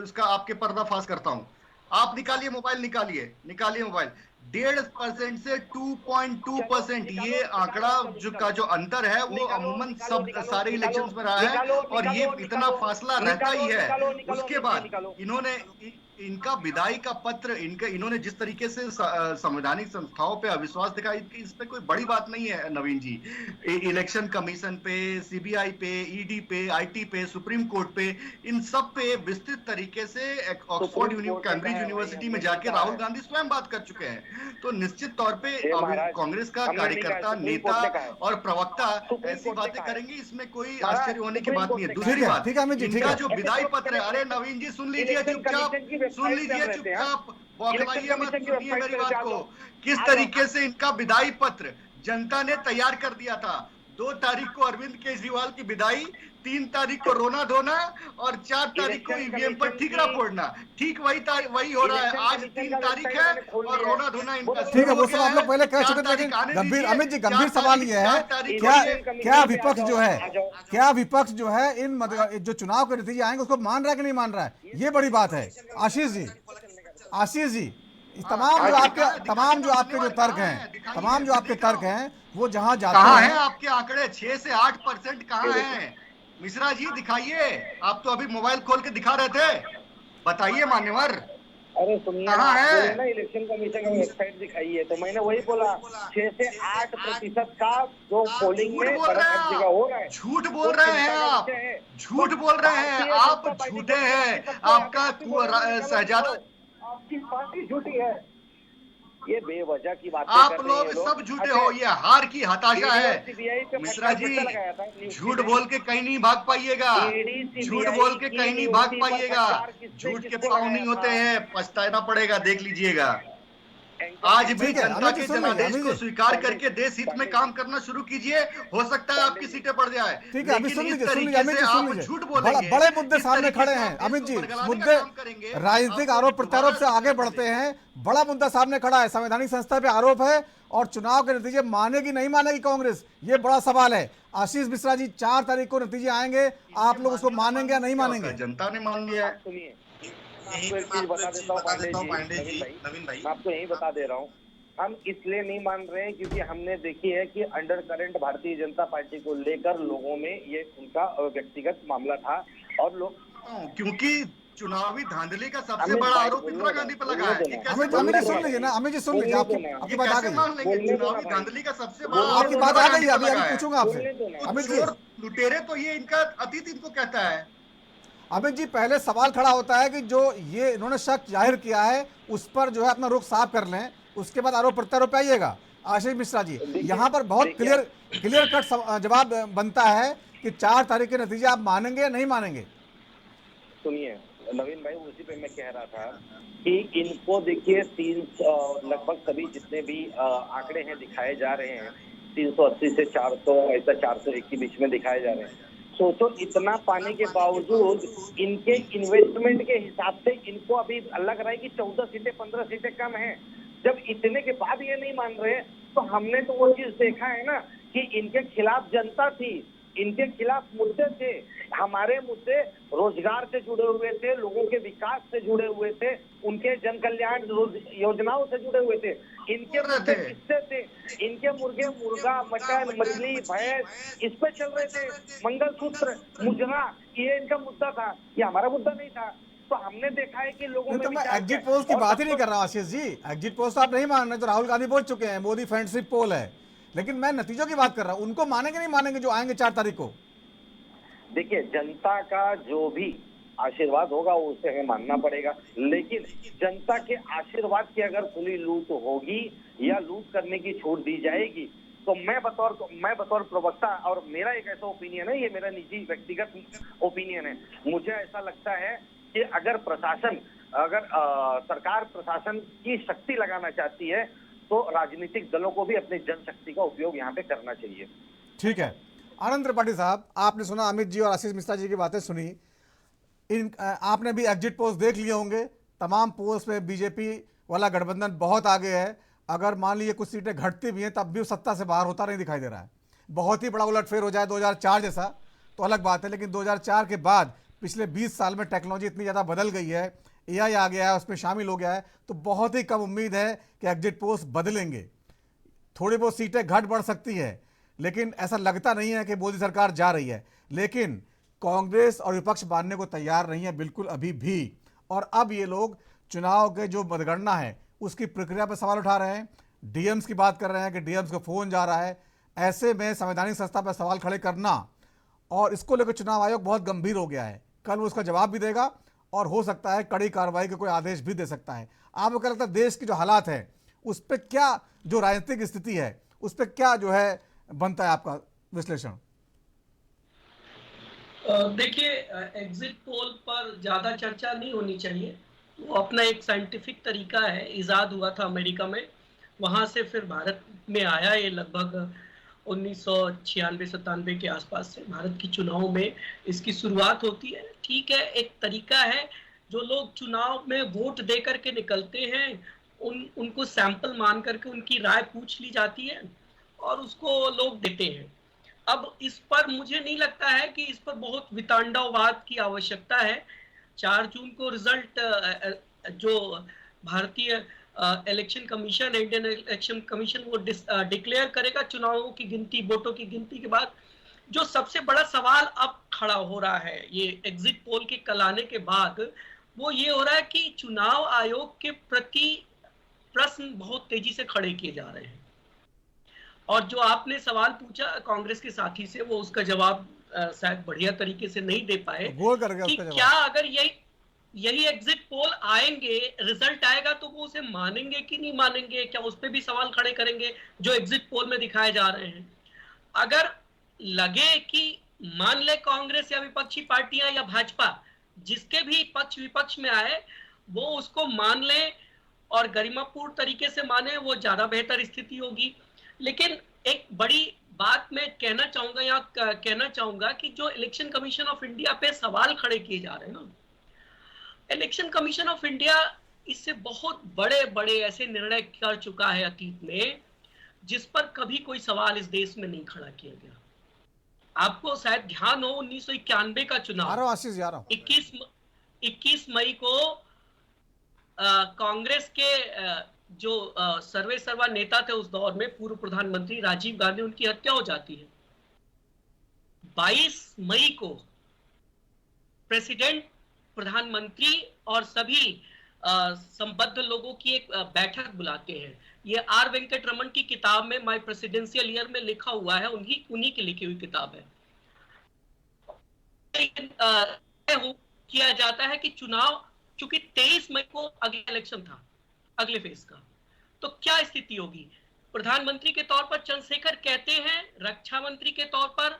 इसका आपके पर्दाफाश करता हूं। आप निकालिए मोबाइल, निकालिए मोबाइल। 1.5% से 2.2%, ये आंकड़ा जो अंतर है वो अमूमन सब सारे इलेक्शंस में रहा है, और ये इतना फासला रहता ही है। उसके बाद इन्होंने इनका विदाई का पत्र, इन्होंने जिस तरीके से संवैधानिक संस्थाओं पे अविश्वास दिखाई, इस पे कोई बड़ी बात नहीं है नवीन जी। इलेक्शन कमीशन पे, सीबीआई पे, ईडी पे, आईटी पे, सुप्रीम कोर्ट पे, इन सब पे विस्तृत तरीके से ऑक्सफोर्ड कैम्ब्रिज यूनिवर्सिटी में जाके राहुल गांधी स्वयं बात कर चुके हैं। तो निश्चित तौर पे कांग्रेस का कार्यकर्ता, नेता और प्रवक्ता ऐसी बातें करेंगे, इसमें कोई आश्चर्य होने की बात नहीं है। दूसरी बात, इनका जो विदाई पत्र है, अरे नवीन जी सुन लीजिए चुपचाप, सुन लीजिए चुपचाप, बौखलाइए मत, सुनिए मेरी बात को। किस तरीके से इनका विदाई पत्र जनता ने तैयार कर दिया था। 2 तारीख को अरविंद केजरीवाल की विदाई, 3 तारीख को रोना धोना और 4 तारीख को ईवीएम पर ठीकरा फोड़ना। ठीक वही हो रहा है। आज 3 तारीख है और रोना धोना इनका। ठीक है, वो सब आप लोग पहले कह चुके थे, लेकिन गंभीर अमित जी गंभीर सवाल ये है, क्या विपक्ष जो है इन जो चुनाव के नतीजे आएंगे उसको मान रहा है कि नहीं मान रहा है, ये बड़ी बात है। आशीष जी, तमाम जो आपके तर्क हैं वो जहां जाते हैं, कहाँ है आपके आंकड़े? 6 से 8% कहाँ है? मिश्रा जी दिखाइए, आप तो अभी मोबाइल खोल के दिखा रहे थे, बताइए मान्यवर। अरे सुनिए, कहाँ है ना इलेक्शन कमीशन का वेबसाइट दिखाई है, तो मैंने वही बोला 6 से 8% का जो पोलिंग में हो रहा है। झूठ बोल रहे हैं आप, झूठ बोल रहे हैं आप, झूठे हैं। आपका शहजादा, आपकी पार्टी झूठी है, ये बेवजह की बात आप लोग सब झूठे हो, ये हार की हताशा है। मिश्रा जी झूठ बोल के कहीं नहीं भाग पाइएगा, झूठ बोल के कहीं नहीं भाग पाइएगा। झूठ के पाँव नहीं होते हैं, पछताना पड़ेगा, देख लीजिएगा। आज भी जनता के जनादेश को स्वीकार करके देश हित में काम करना शुरू कीजिए, हो सकता है आपकी सीटें पड़ जाए। ठीक है, अभी सुन लीजिए, झूठ बोलेंगे, बड़े मुद्दे सामने खड़े हैं अमित जी, मुद्दे राजनीतिक आरोप प्रत्यारोप से आगे बढ़ते हैं। बड़ा मुद्दा सामने खड़ा है, संवैधानिक संस्था पे आरोप है और चुनाव के नतीजे मानेगी नहीं मानेगी कांग्रेस, ये बड़ा सवाल है। आशीष मिश्रा जी, 4 तारीख को नतीजे आएंगे, आप लोग उसको मानेंगे या नहीं मानेंगे? जनता ने मान लिया है। सुनिए, आपको एक चीज बता देता हूँ पांडे जी, नवीन भाई, मैं आपको यही बता दे रहा हूँ, हम इसलिए नहीं मान रहे हैं क्योंकि हमने देखी है कि under current Bharatiya Janata party को लेकर लोगों में ये उनका व्यक्तिगत मामला था, और लोग क्योंकि चुनावी धांधली का सबसे बड़ा आरोप इंदिरा गांधी पर लगा है। अमित जी सुन लीजिए ना, अमित जी सुन लीजिए, आपकी बात आ गई, चुनावी धांधली का सबसे बड़ा आपकी बात आ गई, अभी पूछूंगा आपसे। अमित जी, लुटेरे तो ये इनका अतीत इनको कहता है। अमित जी, पहले सवाल खड़ा होता है कि जो ये इन्होंने शक जाहिर किया है उस पर जो है अपना रुख साफ कर लें, उसके बाद आरोप प्रत्यारोप आइएगा। आशीष मिश्रा जी, यहाँ पर बहुत क्लियर कट जवाब बनता है कि 4 तारीख के नतीजे आप मानेंगे या नहीं मानेंगे? सुनिए नवीन भाई, उसी पे मैं कह रहा था कि इनको देखिए, 300 लगभग सभी जितने भी आंकड़े हैं दिखाए जा रहे हैं, 380 से 400, ऐसा 401 के बीच में दिखाए जा रहे हैं। सोचो, इतना पाने के बावजूद इनके इन्वेस्टमेंट के हिसाब से इनको अभी लग रहा है कि 14 सीटें 15 सीटें कम हैं। जब इतने के बाद ये नहीं मान रहे, तो हमने तो वो चीज देखा है ना कि इनके खिलाफ जनता थी, इनके खिलाफ मुद्दे थे। हमारे मुद्दे रोजगार से जुड़े हुए थे, लोगों के विकास से जुड़े हुए थे, उनके जन कल्याण योजनाओं से जुड़े हुए थे। इनके मुद्दे किससे थे? इनके मुर्गा, मटन, मछली, भैंस, इस पे चल रहे थे। मंगलसूत्र, मुजरा, ये इनका मुद्दा था, ये हमारा मुद्दा नहीं था। तो हमने देखा है कि लोगों में, तो मैं एग्जिट पोल की बात ही नहीं कर रहा हूँ आशीष जी, एग्जिट पोल तो आप नहीं मान रहे, तो राहुल गांधी बोल चुके हैं मोदी फ्रेंडशिप पोल है, लेकिन मैं नतीजों की बात कर रहा हूँ। उनको मानेंगे नहीं मानेंगे जो आएंगे 4 तारीख को? देखिए, जनता का जो भी आशीर्वाद होगा वो उसे हमें मानना पड़ेगा, लेकिन जनता के आशीर्वाद की अगर खुली लूट होगी या लूट करने की छूट दी जाएगी, तो मैं बतौर प्रवक्ता, और मेरा एक ऐसा ओपिनियन है, ये मेरा निजी व्यक्तिगत ओपिनियन है, मुझे ऐसा लगता है कि अगर सरकार प्रशासन की शक्ति लगाना चाहती है, तो राजनीतिक दलों को भी अपनी जनशक्ति का उपयोग यहाँ पे करना चाहिए। ठीक है, आनंद त्रिपाठी साहब, आपने सुना अमित जी और आशीष मिश्रा जी की बातें सुनी, आपने भी एग्जिट पोल्स देख लिए होंगे। तमाम पोल्स में बीजेपी वाला गठबंधन बहुत आगे है। अगर मान लीजिए कुछ सीटें घटती भी हैं, तब भी वो सत्ता से बाहर होता नहीं दिखाई दे रहा है। बहुत ही बड़ा उलटफेर हो जाए 2004 जैसा तो अलग बात है, लेकिन 2004 के बाद पिछले 20 साल में टेक्नोलॉजी इतनी ज़्यादा बदल गई है, एआई आ गया है, उसमें शामिल हो गया है, तो बहुत ही कम उम्मीद है कि एग्जिट पोल्स बदलेंगे। थोड़ी बहुत सीटें घट बढ़ सकती है, लेकिन ऐसा लगता नहीं है कि मोदी सरकार जा रही है। लेकिन कांग्रेस और विपक्ष मानने को तैयार नहीं है, बिल्कुल अभी भी। और अब ये लोग चुनाव के जो मतगणना है उसकी प्रक्रिया पर सवाल उठा रहे हैं, डीएम्स की बात कर रहे हैं कि डीएम्स को फोन जा रहा है। ऐसे में संवैधानिक संस्था पर सवाल खड़े करना, और इसको लेकर चुनाव आयोग बहुत गंभीर हो गया है। कल वो उसका जवाब भी देगा और हो सकता है कड़ी कार्रवाई का कोई आदेश भी दे सकता है। आपको क्या लगता है देश की जो हालात है उस पर क्या, जो राजनीतिक स्थिति है उस पर क्या जो है बनता है आपका विश्लेषण? देखिए, एग्जिट पोल पर ज्यादा चर्चा नहीं होनी चाहिए। वो अपना एक साइंटिफिक तरीका है, इजाद हुआ था अमेरिका में, वहां से फिर भारत में आया। ये लगभग 1996-97 के आसपास से भारत की चुनाव में इसकी शुरुआत होती है। ठीक है, एक तरीका है। जो लोग चुनाव में वोट दे करके निकलते हैं उनको सैंपल मान करके उनकी राय पूछ ली जाती है और उसको लोग देते हैं। अब इस पर मुझे नहीं लगता है कि इस पर बहुत वितंडावाद की आवश्यकता है। 4 जून को रिजल्ट जो भारतीय election commission, Indian election commission, वो डिक्लेयर करेगा चुनावों की गिनती, वोटों की गिनती के बाद। जो सबसे बड़ा सवाल अब खड़ा हो रहा है ये एग्जिट पोल के कल आने के बाद, वो ये हो रहा है कि चुनाव आयोग के प्रति प्रश्न बहुत तेजी से खड़े किए जा रहे हैं। और जो आपने सवाल पूछा कांग्रेस के साथी से, वो उसका जवाब शायद बढ़िया तरीके से नहीं दे पाए कि क्या अगर यही एग्जिट पोल आएंगे, रिजल्ट आएगा तो वो उसे मानेंगे कि नहीं मानेंगे, क्या उस पर भी सवाल खड़े करेंगे जो एग्जिट पोल में दिखाए जा रहे हैं। अगर लगे कि मान ले कांग्रेस या विपक्षी पार्टियां या भाजपा जिसके भी पक्ष विपक्ष में आए वो उसको मान ले और गरिमापूर्ण तरीके से माने, वो ज्यादा बेहतर स्थिति होगी। लेकिन एक बड़ी बात मैं कहना चाहूंगा कि जो इलेक्शन कमीशन ऑफ इंडिया पे सवाल खड़े किए जा रहे हैं ना, इलेक्शन कमीशन ऑफ इंडिया इससे बहुत बड़े बड़े ऐसे निर्णय कर चुका है अतीत में जिस पर कभी कोई सवाल इस देश में नहीं खड़ा किया गया। आपको शायद ध्यान हो 1991 का चुनाव, 21 मई को कांग्रेस के जो सर्वे सर्वा नेता थे उस दौर में, पूर्व प्रधानमंत्री राजीव गांधी, उनकी हत्या हो जाती है। 22 मई को प्रेसिडेंट, प्रधानमंत्री और सभी संबद्ध लोगों की एक बैठक बुलाते हैं। ये आर वेंकट रमन की किताब में माय प्रेसिडेंशियल ईयर में लिखा हुआ है, उन्हीं की लिखी हुई किताब है। किया जाता है कि चुनाव, चूंकि 23 मई को अगला इलेक्शन था, अगले फेज का, तो क्या स्थिति होगी। प्रधानमंत्री के तौर पर चंद्रशेखर कहते हैं, रक्षा मंत्री के तौर पर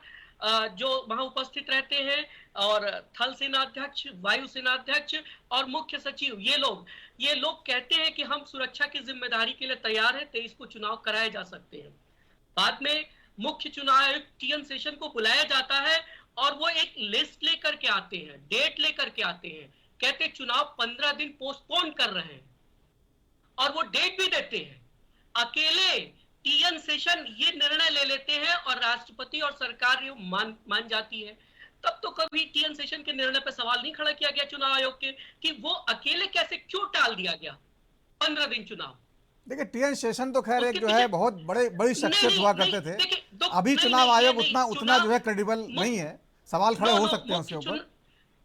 जो वहां उपस्थित रहते हैं, और थल सेनाध्यक्ष, वायु सेनाध्यक्ष और मुख्य सचिव, ये लोग कहते हैं कि हम सुरक्षा की जिम्मेदारी के लिए तैयार हैं, 23 को चुनाव कराए जा सकते हैं। बाद में मुख्य चुनाव आयुक्त टीएन शेषन को बुलाया जाता है और वो एक लिस्ट लेकर के आते हैं, डेट लेकर के आते हैं, कहते चुनाव 15 दिन पोस्टपोन कर रहे हैं और वो डेट भी देते हैं। अकेले टीएन शेषन ये निर्णय ले लेते हैं और राष्ट्रपति और सरकार ये मान जाती है। तब तो कभी टीएन शेषन के निर्णय पर सवाल नहीं खड़ा किया गया चुनाव आयोग के कि वो अकेले कैसे, क्यों टाल दिया गया 15 दिन चुनाव। देखिए, टीएन शेषन तो खैर एक जो है बहुत बड़ी शख्सियत हुआ करते थे। अभी चुनाव आयोग उतना जो है क्रेडिबल नहीं है, सवाल खड़े हो सकते हैं उसके ऊपर।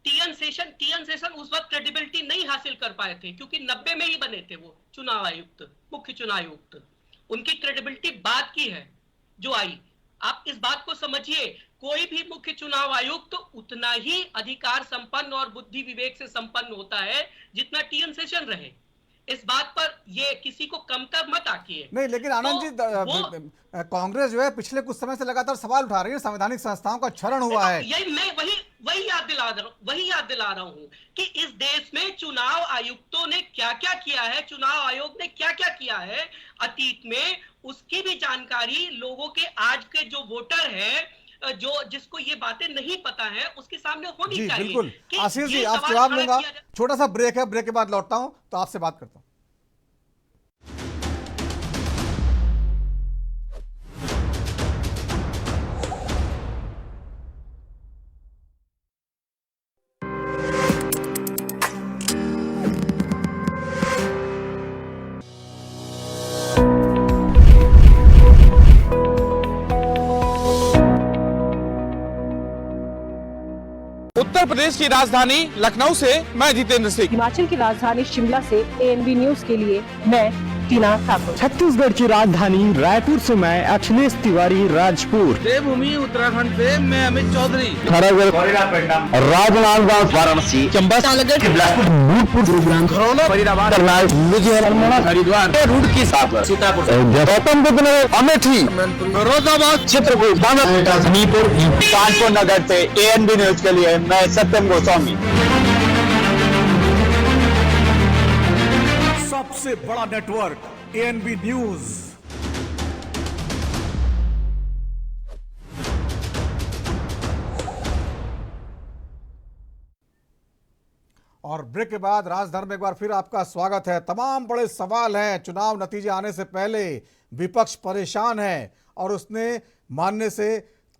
टीएन शेषन उस वक्त क्रेडिबिलिटी नहीं हासिल कर पाए थे क्योंकि 90 में ही बने थे वो चुनाव आयुक्त, मुख्य चुनाव आयुक्त। उनकी क्रेडिबिलिटी बाद की है जो आई। आप इस बात को समझिए, कोई भी मुख्य चुनाव आयुक्त तो उतना ही अधिकार संपन्न और बुद्धि विवेक से संपन्न होता है जितना टीएन शेषन रहे। इस बात पर ये किसी को कमतर मत आकिए। नहीं, लेकिन आनंद जी, कांग्रेस जो है पिछले कुछ समय से लगातार सवाल उठा रही है, संवैधानिक संस्थाओं का क्षरण हुआ है। यही मैं वही याद दिला रहा हूं कि इस देश में चुनाव आयुक्तों ने क्या क्या किया है, चुनाव आयोग ने क्या क्या किया है अतीत में, उसकी भी जानकारी लोगों के, आज के जो वोटर है, जिसको ये बातें नहीं पता है, उसके सामने होनी चाहिए। बिल्कुल आशीष जी, आप जवाब लूंगा, छोटा सा ब्रेक है, ब्रेक के बाद लौटता हूं तो आपसे बात करता हूं। उत्तर प्रदेश की राजधानी लखनऊ से मैं जितेंद्र सिंह। हिमाचल की राजधानी शिमला से ANB न्यूज के लिए मैं टीना ठाकुर। छत्तीसगढ़ की राजधानी रायपुर से मैं अखिलेश तिवारी राजपुर। देवभूमि उत्तराखंड से मैं अमित चौधरी। राजनांदगांव, वाराणसी, चंबा, नूरपुर, गुरुग्राम, खरौना, फरीदाबाद, लुधियाना, हरिद्वार, रुड़की, सीतापुर, गौतम बुद्ध नगर, अमेठी, फिरोजाबाद, चित्रकूट, हमीरपुर, कानपुर नगर से ANB न्यूज के लिए मैं सत्यम गोस्वामी। सबसे बड़ा नेटवर्क ANB न्यूज। और ब्रेक के बाद राजधर्म में एक बार फिर आपका स्वागत है। तमाम बड़े सवाल हैं। चुनाव नतीजे आने से पहले विपक्ष परेशान है और उसने मानने से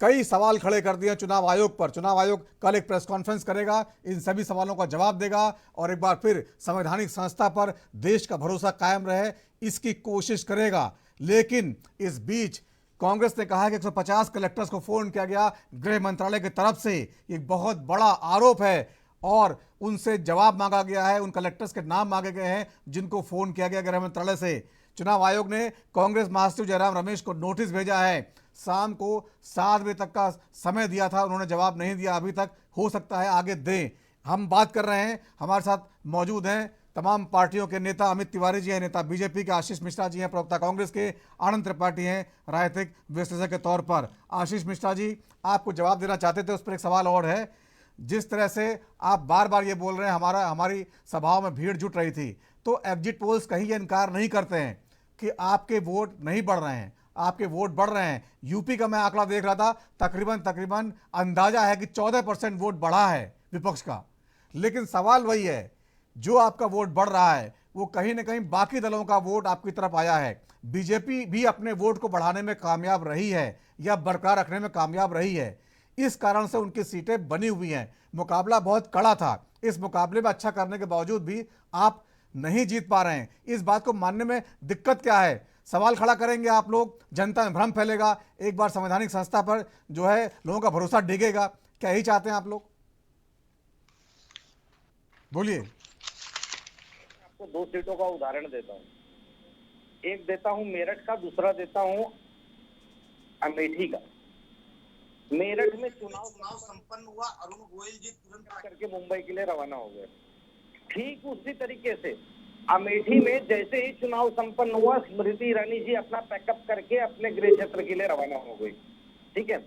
कई सवाल खड़े कर दिए चुनाव आयोग पर। चुनाव आयोग कल एक प्रेस कॉन्फ्रेंस करेगा, इन सभी सवालों का जवाब देगा और एक बार फिर संवैधानिक संस्था पर देश का भरोसा कायम रहे इसकी कोशिश करेगा। लेकिन इस बीच कांग्रेस ने कहा कि 150 कलेक्टर्स को फोन किया गया गृह मंत्रालय की तरफ से। एक बहुत बड़ा आरोप है और उनसे जवाब मांगा गया है। उन कलेक्टर्स के नाम मांगे गए हैं जिनको फोन किया गया गृह मंत्रालय से। चुनाव आयोग ने कांग्रेस महासचिव जयराम रमेश को नोटिस भेजा है। शाम को 7 बजे तक का समय दिया था, उन्होंने जवाब नहीं दिया अभी तक। हो सकता है आगे दें। हम बात कर रहे हैं, हमारे साथ मौजूद हैं तमाम पार्टियों के नेता। अमित तिवारी जी हैं, नेता बीजेपी के। आशीष मिश्रा जी हैं, प्रवक्ता कांग्रेस के। आनंद त्रिपाठी हैं, राजनीतिक विश्लेषक के तौर पर। आशीष मिश्रा जी, आपको जवाब देना चाहते थे, उस पर एक सवाल और है। जिस तरह से आप बार बार ये बोल रहे हैं हमारी सभाओं में भीड़ जुट रही थी, तो एग्जिट पोल्स कहीं ये इनकार नहीं करते हैं कि आपके वोट नहीं बढ़ रहे हैं, आपके वोट बढ़ रहे हैं। यूपी का मैं आंकड़ा देख रहा था, तकरीबन अंदाजा है कि 14% वोट बढ़ा है विपक्ष का। लेकिन सवाल वही है, जो आपका वोट बढ़ रहा है वो कहीं ना कहीं बाकी दलों का वोट आपकी तरफ आया है। बीजेपी भी अपने वोट को बढ़ाने में कामयाब रही है या बरकरार रखने में कामयाब रही है। इस कारण से उनकी सीटें बनी हुई हैं। मुकाबला बहुत कड़ा था। इस मुकाबले में अच्छा करने के बावजूद भी आप नहीं जीत पा रहे हैं। इस बात को मानने में दिक्कत क्या है? सवाल खड़ा करेंगे आप लोग, जनता में भ्रम फैलेगा, एक बार संवैधानिक संस्था पर जो है लोगों का भरोसा डिगेगा। क्या यही चाहते हैं आप लोग? बोलिए। आपको 2 सीटों का उदाहरण देता हूँ। एक देता हूँ मेरठ का, दूसरा देता हूँ अमेठी का। मेरठ में चुनाव संपन्न हुआ, अरुण गोयल जी तुरंत करके मुंबई के लिए रवाना हो गए। ठीक उसी तरीके से अमेठी में जैसे ही चुनाव संपन्न हुआ, स्मृति ईरानी जी अपना पैकअप करके अपने गृह क्षेत्र के लिए रवाना हो गई। ठीक है,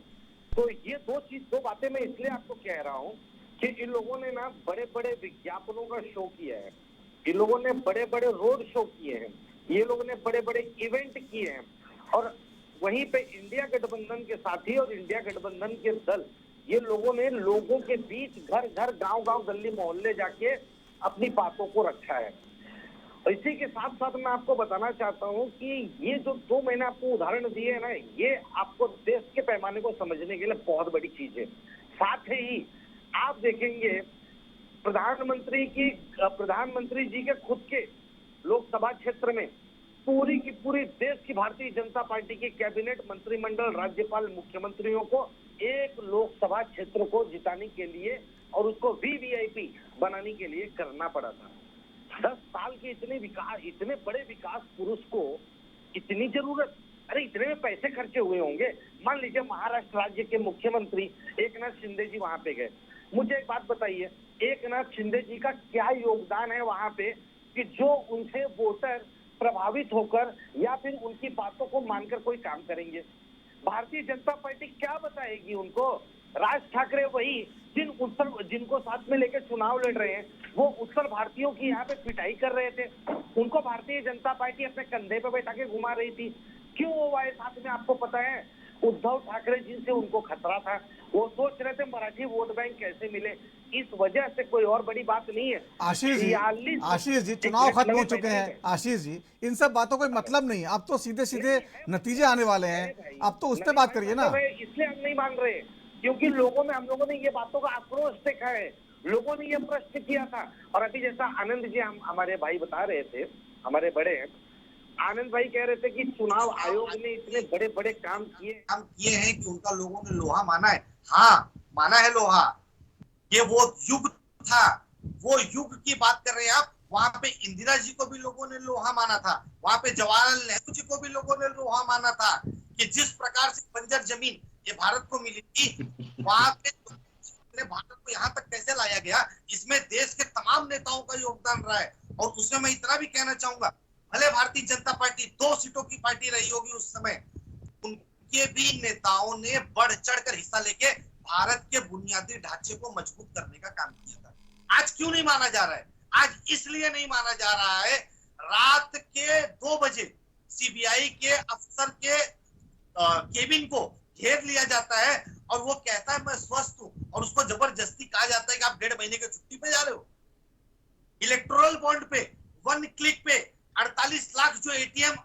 तो ये दो बातें मैं इसलिए आपको कह रहा हूँ कि इन लोगों ने ना बड़े बड़े विज्ञापनों का शो किया है, इन लोगों ने बड़े बड़े रोड शो किए हैं, ये लोगों ने बड़े बड़े इवेंट किए हैं और वहीं पे इंडिया गठबंधन के साथी और इंडिया गठबंधन के दल, ये लोगों ने लोगों के बीच घर घर, गांव गांव, गली मोहल्ले जाके अपनी बातों को रखा है। इसी के साथ साथ मैं आपको बताना चाहता हूं कि ये जो 2 महीने आपको उदाहरण दिए है ना, ये आपको देश के पैमाने को समझने के लिए बहुत बड़ी चीज है। साथ ही आप देखेंगे प्रधानमंत्री जी के खुद के लोकसभा क्षेत्र में पूरी की पूरी देश की भारतीय जनता पार्टी की कैबिनेट, मंत्रिमंडल, राज्यपाल, मुख्यमंत्रियों को एक लोकसभा क्षेत्र को जिताने के लिए और उसको VVIP बनाने के लिए करना पड़ा था। 10 साल के इतने बड़े विकास पुरुष को इतनी जरूरत, अरे इतने में पैसे खर्चे हुए होंगे। मान लीजिए महाराष्ट्र राज्य के मुख्यमंत्री एकनाथ शिंदे जी वहां पे गए। मुझे एक बात बताइए, एकनाथ शिंदे जी का क्या योगदान है वहां पे कि जो उनसे वोटर प्रभावित होकर या फिर उनकी बातों को मानकर कोई काम करेंगे? भारतीय जनता पार्टी क्या बताएगी उनको? राज ठाकरे वही जिनको साथ में लेकर चुनाव लड़ रहे हैं, वो उत्तर भारतीयों की यहाँ पे पिटाई कर रहे थे, उनको भारतीय जनता पार्टी अपने कंधे पे बैठा के घुमा रही थी। क्यों वो आए साथ में? आपको पता है, उद्धव ठाकरे जी से उनको खतरा था। वो सोच रहे थे मराठी वोट बैंक कैसे मिले, इस वजह से कोई और बड़ी बात नहीं है। आशीष जी चुनाव खत्म हो चुके हैं। आशीष जी, इन सब बातों का मतलब नहीं, अब तो सीधे सीधे नतीजे आने वाले हैं, अब तो उस पर बात करिए ना। इसलिए हम नहीं मान रहे क्योंकि हम लोगों ने ये बातों का आक्रोश देखा है, लोगों ने ये प्रश्न किया था। और अभी जैसा आनंद जी हमारे भाई बता रहे थे, हमारे बड़े आनंद भाई कह रहे थे कि चुनाव आयोग ने इतने बड़े बड़े काम किए हैं कि उनका लोगों ने लोहा माना है। हाँ, माना है लोहा, ये वो युग था, वो युग की बात कर रहे हैं आप। वहां पे इंदिरा जी को भी लोगों ने लोहा माना था, वहां पे जवाहरलाल नेहरू जी को भी लोगों ने लोहा माना था कि जिस प्रकार से बंजर जमीन ये भारत को मिली थी, वहां पे भारत को यहाँ तक कैसे लाया गया, इसमें देश के तमाम नेताओं का योगदान रहा है। और उसमें मैं इतना भी कहना चाहूंगा, भले भारतीय जनता पार्टी 2 सीटों की पार्टी रही होगी उस समय, उनके भी नेताओं ने बढ़ चढ़कर हिस्सा लेके भारत के बुनियादी ढांचे को मजबूत करने का काम किया था। आज क्यों नहीं माना जा रहा है? आज इसलिए नहीं माना जा रहा है, रात के 2 बजे सीबीआई के अफसर के केबिन को घेर लिया जाता है और वो कहता है मैं स्वस्थ हूं, और उसको जबरदस्ती कहा जाता है कि आप 1.5 महीने की छुट्टी पे जा रहे हो। इलेक्टोरल बॉन्ड पे 1 क्लिक पे 48 लाख जो एटीएम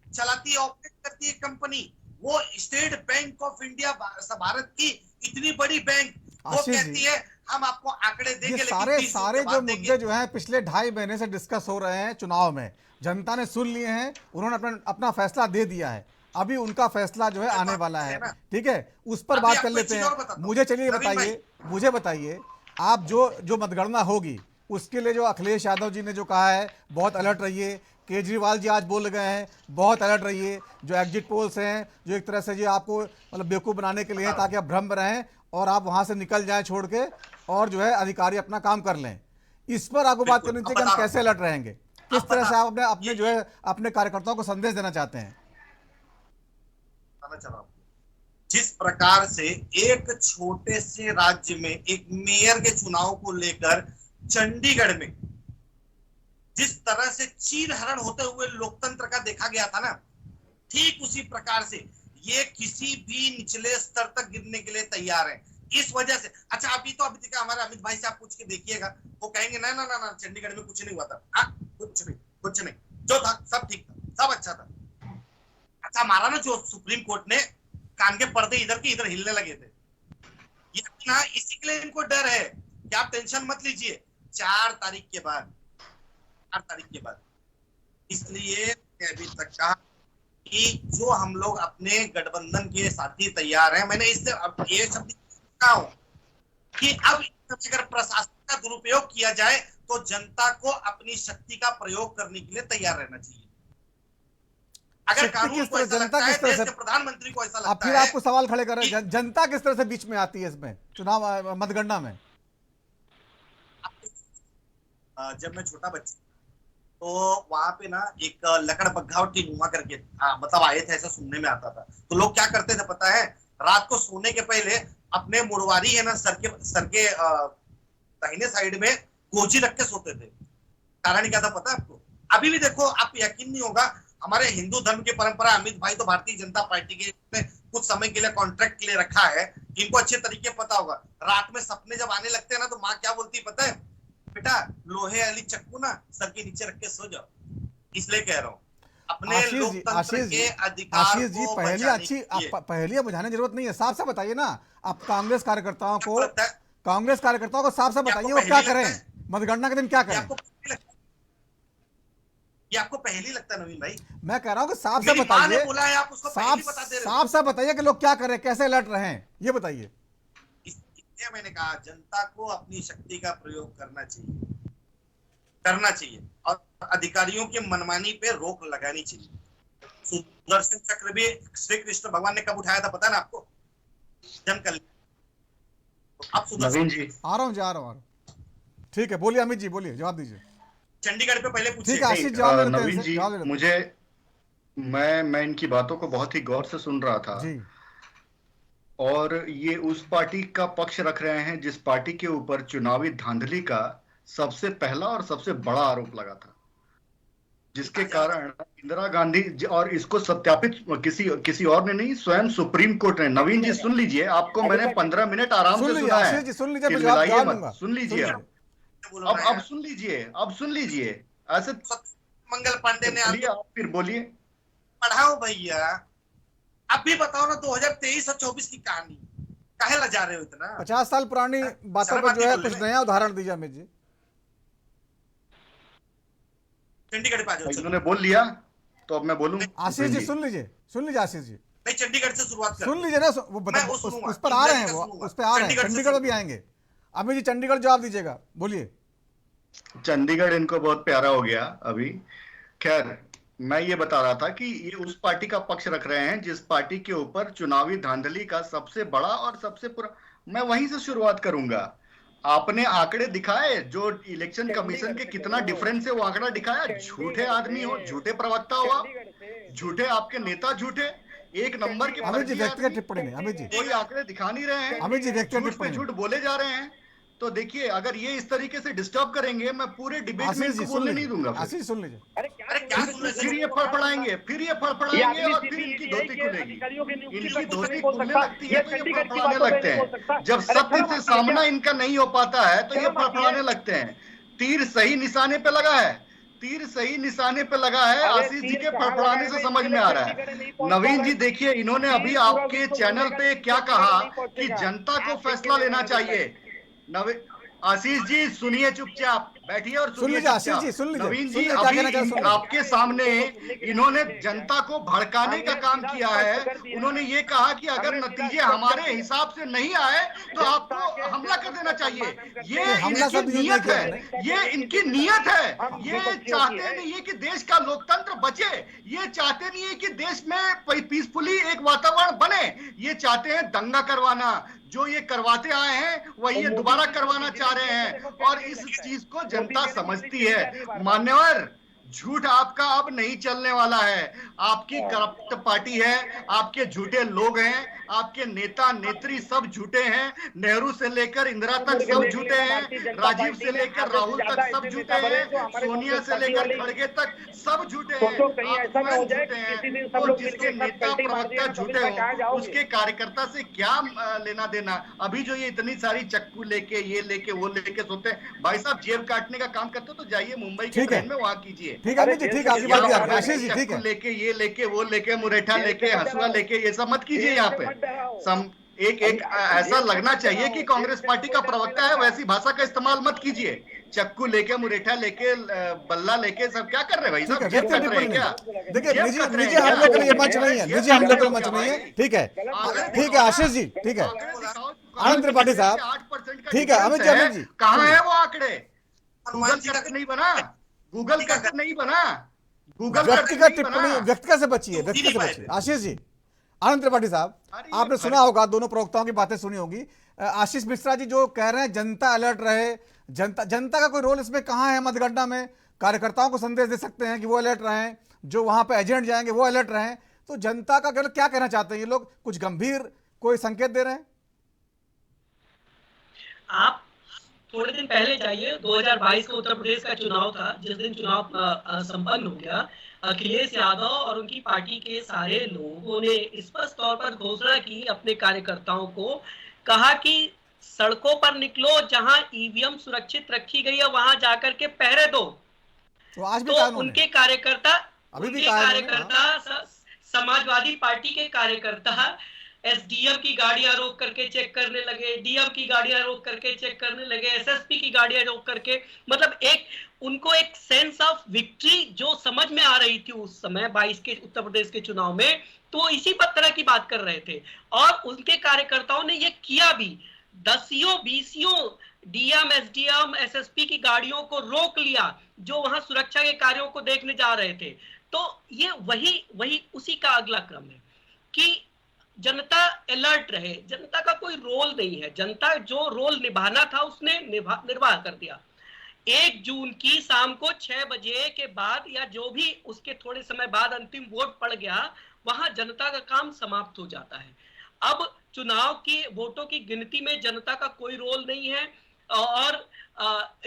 चलाती है, ऑपरेट करती है कंपनी, वो state bank of India Bharat की इतनी बड़ी बैंक, वो कहती है हम आपको आंकड़े देंगे। सारे जो मुद्दे जो हैं पिछले 2.5 महीने से डिस्कस हो रहे हैं चुनाव में, जनता ने सुन लिए हैं, उन्होंने अपना फैसला दे दिया है, अभी उनका फैसला जो है आने वाला है, ठीक है, उस पर बात कर लेते हैं। मुझे चलिए मुझे बताइए आप जो मतगणना होगी उसके लिए जो अखिलेश यादव जी ने जो कहा है बहुत अलर्ट रहिए, केजरीवाल जी आज बोल गए हैं बहुत अलर्ट रहिए, जो एग्जिट पोल्स हैं जो एक तरह से जो आपको मतलब बेवकूफ़ बनाने के लिए ताकि आप भ्रम में रहें और आप वहां से निकल जाएं छोड़ के और जो है अधिकारी अपना काम कर लें। इस पर आपको बात करनी चाहिए कि हम कैसे अलर्ट रहेंगे, किस तरह से आप अपने जो है अपने कार्यकर्ताओं को संदेश देना चाहते हैं। जिस प्रकार से एक छोटे से राज्य में एक मेयर के चुनाव को लेकर चंडीगढ़ में जिस तरह से चीरहरण होते हुए लोकतंत्र का देखा गया था ना, ठीक उसी प्रकार से ये किसी भी निचले स्तर तक गिरने के लिए तैयार है। इस वजह से अच्छा अभी देखा हमारे अमित भाई से आप पूछ के देखिएगा, वो कहेंगे ना ना ना ना चंडीगढ़ में कुछ नहीं हुआ था। कुछ नहीं, जो था सब ठीक था, सब अच्छा था। अच्छा हमारा ना जो सुप्रीम कोर्ट ने कान के पर्दे इधर के इधर हिलने लगे थे, ये ना इसी के लिए इनको डर है कि आप टेंशन मत लीजिए 4 तारीख के बाद, इसलिए अभी तक कहा कि जो हम लोग अपने गठबंधन के साथी तैयार हैं, मैंने इससे अब ये शब्द कहा हूं कि अब अगर प्रशासन का दुरुपयोग किया जाए तो जनता को अपनी शक्ति का प्रयोग करने के लिए तैयार रहना चाहिए। अगर कानून को ऐसा लगता है, देश के प्रधानमंत्री को ऐसा लगता है, आपको सवाल खड़े कर रहे हैं, जनता किस तरह से बीच में आती है इसमें चुनाव मतगणना में? जब मैं छोटा बच्चा तो वहां पे ना एक लकड़ पग्घावटी नुमा करके मतलब आए थे, ऐसा सुनने में आता था। तो लोग क्या करते थे पता है, रात को सोने के पहले अपने मुड़वारी है ना सर के दाहिने साइड में गोजी रख के सोते थे। कारण क्या था पता है आपको? अभी भी देखो, आप यकीन नहीं होगा, हमारे हिंदू धर्म की परंपरा, अमित भाई तो भारतीय जनता पार्टी के कुछ समय के लिए कॉन्ट्रैक्ट के लिए रखा है, इनको अच्छे तरीके पता होगा। रात में सपने जब आने लगते हैं ना तो माँ क्या बोलती है पता है, बेटा लोहे वाली चक्कू ना सर के नीचे रख के सो जाओ। इसलिए कह रहा हूँ अपने लोकतंत्र के अधिकार को पहलियां बुझाने की जरूरत नहीं है, साफ साफ बताइए ना। आप कांग्रेस कार्यकर्ताओं को साफ साफ बताइए वो क्या करें, मतगणना के दिन क्या करें। ये आपको पहले लगता है नवीन भाई? मैं कह रहा हूँ कि साफ साफ बताइए, साफ साफ बताइए कि लोग क्या करें, कैसे अलर्ट रहें, ये बताइए। मैंने कहा जनता को अपनी शक्ति का प्रयोग करना चाहिए और अधिकारियों की मनमानी पे रोक लगानी चाहिए। सुदर्शन चक्र भी श्री कृष्ण भगवान ने कब उठाया था पता है ना आपको? जन कल्याण। अब नवीन जी आ रहा हूँ। ठीक है, बोलिए अमित जी, बोलिए, जवाब दीजिए। चंडीगढ़ पे पहले पूछिए। ठीक है आशीष जवाब देते हैं। नवीन जी मुझे मैं इनकी बातों को बहुत ही गौर से सुन रहा था जी। और ये उस पार्टी का पक्ष रख रहे हैं जिस पार्टी के ऊपर चुनावी धांधली का सबसे पहला और सबसे बड़ा आरोप लगा था, जिसके कारण इंदिरा गांधी और इसको सत्यापित किसी और ने नहीं, स्वयं सुप्रीम कोर्ट ने। नवीन जी सुन लीजिए, आपको मैंने 15 मिनट आराम से सुना है, चिल्लाइए मत, सुन लीजिए। अब सुन लीजिए ऐसे। मंगल पांडे ने आप फिर बोलिए। पढ़ाओ भैया, अब भी बताओ ना 2023 और 24 की कहानी, काहे लजा रहे हो इतना? 50 साल पुरानी बातों पर जो है कुछ नया उदाहरण दीजिए अमित जी। चंडीगढ़ पे आ जाओ। इन्होंने बोल लिया तो अब मैं बोलूं। आशीष जी सुन लीजिए आशीष जी। नहीं चंडीगढ़ से शुरुआत कर, सुन लीजिए ना, वो उस पर आ रहे हैं, वो उस पर आ रहे हैं, चंडीगढ़ में भी आएंगे। अमित जी चंडीगढ़ जवाब दीजिएगा, बोलिए। चंडीगढ़ इनको बहुत प्यारा हो गया अभी। खैर, मैं ये बता रहा था कि ये उस पार्टी का पक्ष रख रहे हैं जिस पार्टी के ऊपर चुनावी धांधली का सबसे बड़ा और सबसे पूरा, मैं वहीं से शुरुआत करूंगा। आपने आंकड़े दिखाए जो इलेक्शन कमीशन के कितना डिफरेंस है, वो आंकड़ा दिखाया। झूठे आदमी हो, झूठे प्रवक्ता हो आप, झूठे आपके नेता झूठे, एक नंबर के अमित जी व्यक्तिगत टिप्पणी नहीं, अमित जी कोई आंकड़े दिखा नहीं रहे हैं, अमित जी व्यक्तिगत झूठ पे टिप्पणी झूठ बोले जा रहे हैं। तो देखिए, अगर ये इस तरीके से डिस्टर्ब करेंगे, मैं पूरे डिबेट में इनको बोलने नहीं दूंगा। आशीष सुन लीजिए, फिर ये फड़फड़ाएंगे, फिर ये फड़फड़ाएंगे और फिर इनकी धोती खुलेगी। इनकी धोती खुलने लगती है तो ये फड़फड़ाने लगते हैं। जब सत्य से सामना इनका नहीं हो पाता है तो ये फड़फड़ाने लगते हैं। तीर सही निशाने पे लगा है, तीर सही निशाने पे लगा है। आशीष जी के फड़फड़ाने से समझ में आ रहा है। नवीन जी देखिए, इन्होंने अभी आपके चैनल पे क्या कहा कि जनता को फैसला लेना चाहिए। आशीष जी सुनिए, चुपचाप बैठिए और सुनिए चुपचाप। नवीन जी अभी आपके सामने इन्होंने जनता को भड़काने का काम किया है। उन्होंने ये कहा कि अगर नतीजे हमारे हिसाब से नहीं आए तो आपको हमला कर देना चाहिए। ये इनकी नियत है, ये इनकी नियत है। ये चाहते नहीं है कि देश का लोकतंत्र बचे, ये चाहते नहीं है कि देश में पीसफुली एक वातावरण बने। ये चाहते हैं दंगा करवाना। जो ये करवाते आए हैं वही ये दोबारा करवाना चाह रहे हैं, और इस चीज को जनता समझती है। मान्यवर, झूठ आपका अब नहीं चलने वाला है। आपकी करप्ट पार्टी है, आपके झूठे लोग हैं, आपके नेता नेत्री सब झूठे हैं। नेहरू से लेकर इंदिरा तक सब झूठे हैं, राजीव से लेकर राहुल तक सब झूठे हैं, सोनिया से लेकर खड़गे तक सब झूठे हैं। आप झूठे हैं, और जिसके नेता प्रवक्ता झूठे हो उसके कार्यकर्ता से क्या लेना देना। अभी जो ये इतनी सारी चक्कू लेके, ये लेके, वो लेके सोते हैं, भाई साहब जेब काटने का काम करते हो तो जाइए मुंबई के ट्रेन में, वहां कीजिए। ठीक है अमित जी, ठीक है, आपकी बात भी आशीष जी, ठीक है। लेके ये लेके, वो लेके, मुरेठा लेके, हंसुआ लेके, ये सब मत कीजिए। यहाँ पे एक ऐसा लगना चाहिए कि कांग्रेस पार्टी का प्रवक्ता है, वैसी भाषा का इस्तेमाल मत कीजिए। चक्कू लेके, मुरेठा लेके, बल्ला लेके, सब क्या कर रहे हैं भाई साहब? जेब कट रहे हैं क्या? देखिए निजी हमले के लिए मंच नहीं है, निजी हमले के लिए मंच नहीं है। ठीक है, ठीक है आशीष जी, ठीक है। आनंद त्रिपाठी साहब, ठीक है। अमित जी, कहाँ है वो आंकड़े? गूगल कट नहीं बना, गूगल कट नहीं बना, गूगल व्यक्तिगत टिप्पणी, व्यक्तिगत से बचिए, व्यक्तिगत से बचिए। आशीष जी, आनंद त्रिपाठी साहब, आपने सुना होगा, दोनों प्रवक्ताओं की बातें सुनी होगी। आशीष मिश्रा जी जो कह रहे हैं जनता अलर्ट रहे, जनता का कोई रोल इसमें कहाँ है? मतगणना में कार्यकर्ताओं को संदेश दे सकते हैं कि वो अलर्ट रहें, जो वहां पे एजेंट जाएंगे वो अलर्ट रहें। तो जनता का क्या कहना चाहते हैं ये लोग? कुछ गंभीर कोई संकेत दे रहे हैं? आप थोड़े दिन पहले जाइए, 2022 का उत्तर प्रदेश का चुनाव था, जिस दिन चुनाव संपन्न हो गया, अखिलेश यादव और उनकी पार्टी के सारे लोगों ने स्पष्ट तौर पर घोषणा की अपने कार्यकर्ताओं को, कहा कि सड़कों पर निकलो, जहां ईवीएम सुरक्षित रखी गई है वहां जाकर के पहरे दो। तो आज भी उनके कार्यकर्ता, समाजवादी पार्टी के कार्यकर्ता एसडीएम की गाड़ियां रोक करके चेक करने लगे, डीएम की गाड़ियां रोक करके चेक करने लगे, एसएसपी की गाड़ियां रोक करके, मतलब उनको एक सेंस ऑफ विक्ट्री जो समझ में आ रही थी उस समय 22 के उत्तर प्रदेश के चुनाव में, तो इसी तरह की बात कर रहे थे। और उनके कार्यकर्ताओं ने ये किया भी, 10 डीएम, एसडीएम, एसएसपी की गाड़ियों को रोक लिया जो वहां सुरक्षा के कार्यों को देखने जा रहे थे। तो ये वही उसी का अगला क्रम है कि जनता अलर्ट रहे। जनता का कोई रोल नहीं है, जनता जो रोल निभाना था उसने निर्वाह कर दिया। 1 जून की शाम को 6 बजे के बाद या जो भी उसके थोड़े समय बाद अंतिम वोट पड़ गया, वहां जनता का काम समाप्त हो जाता है। अब चुनाव की वोटों की गिनती में जनता का कोई रोल नहीं है, और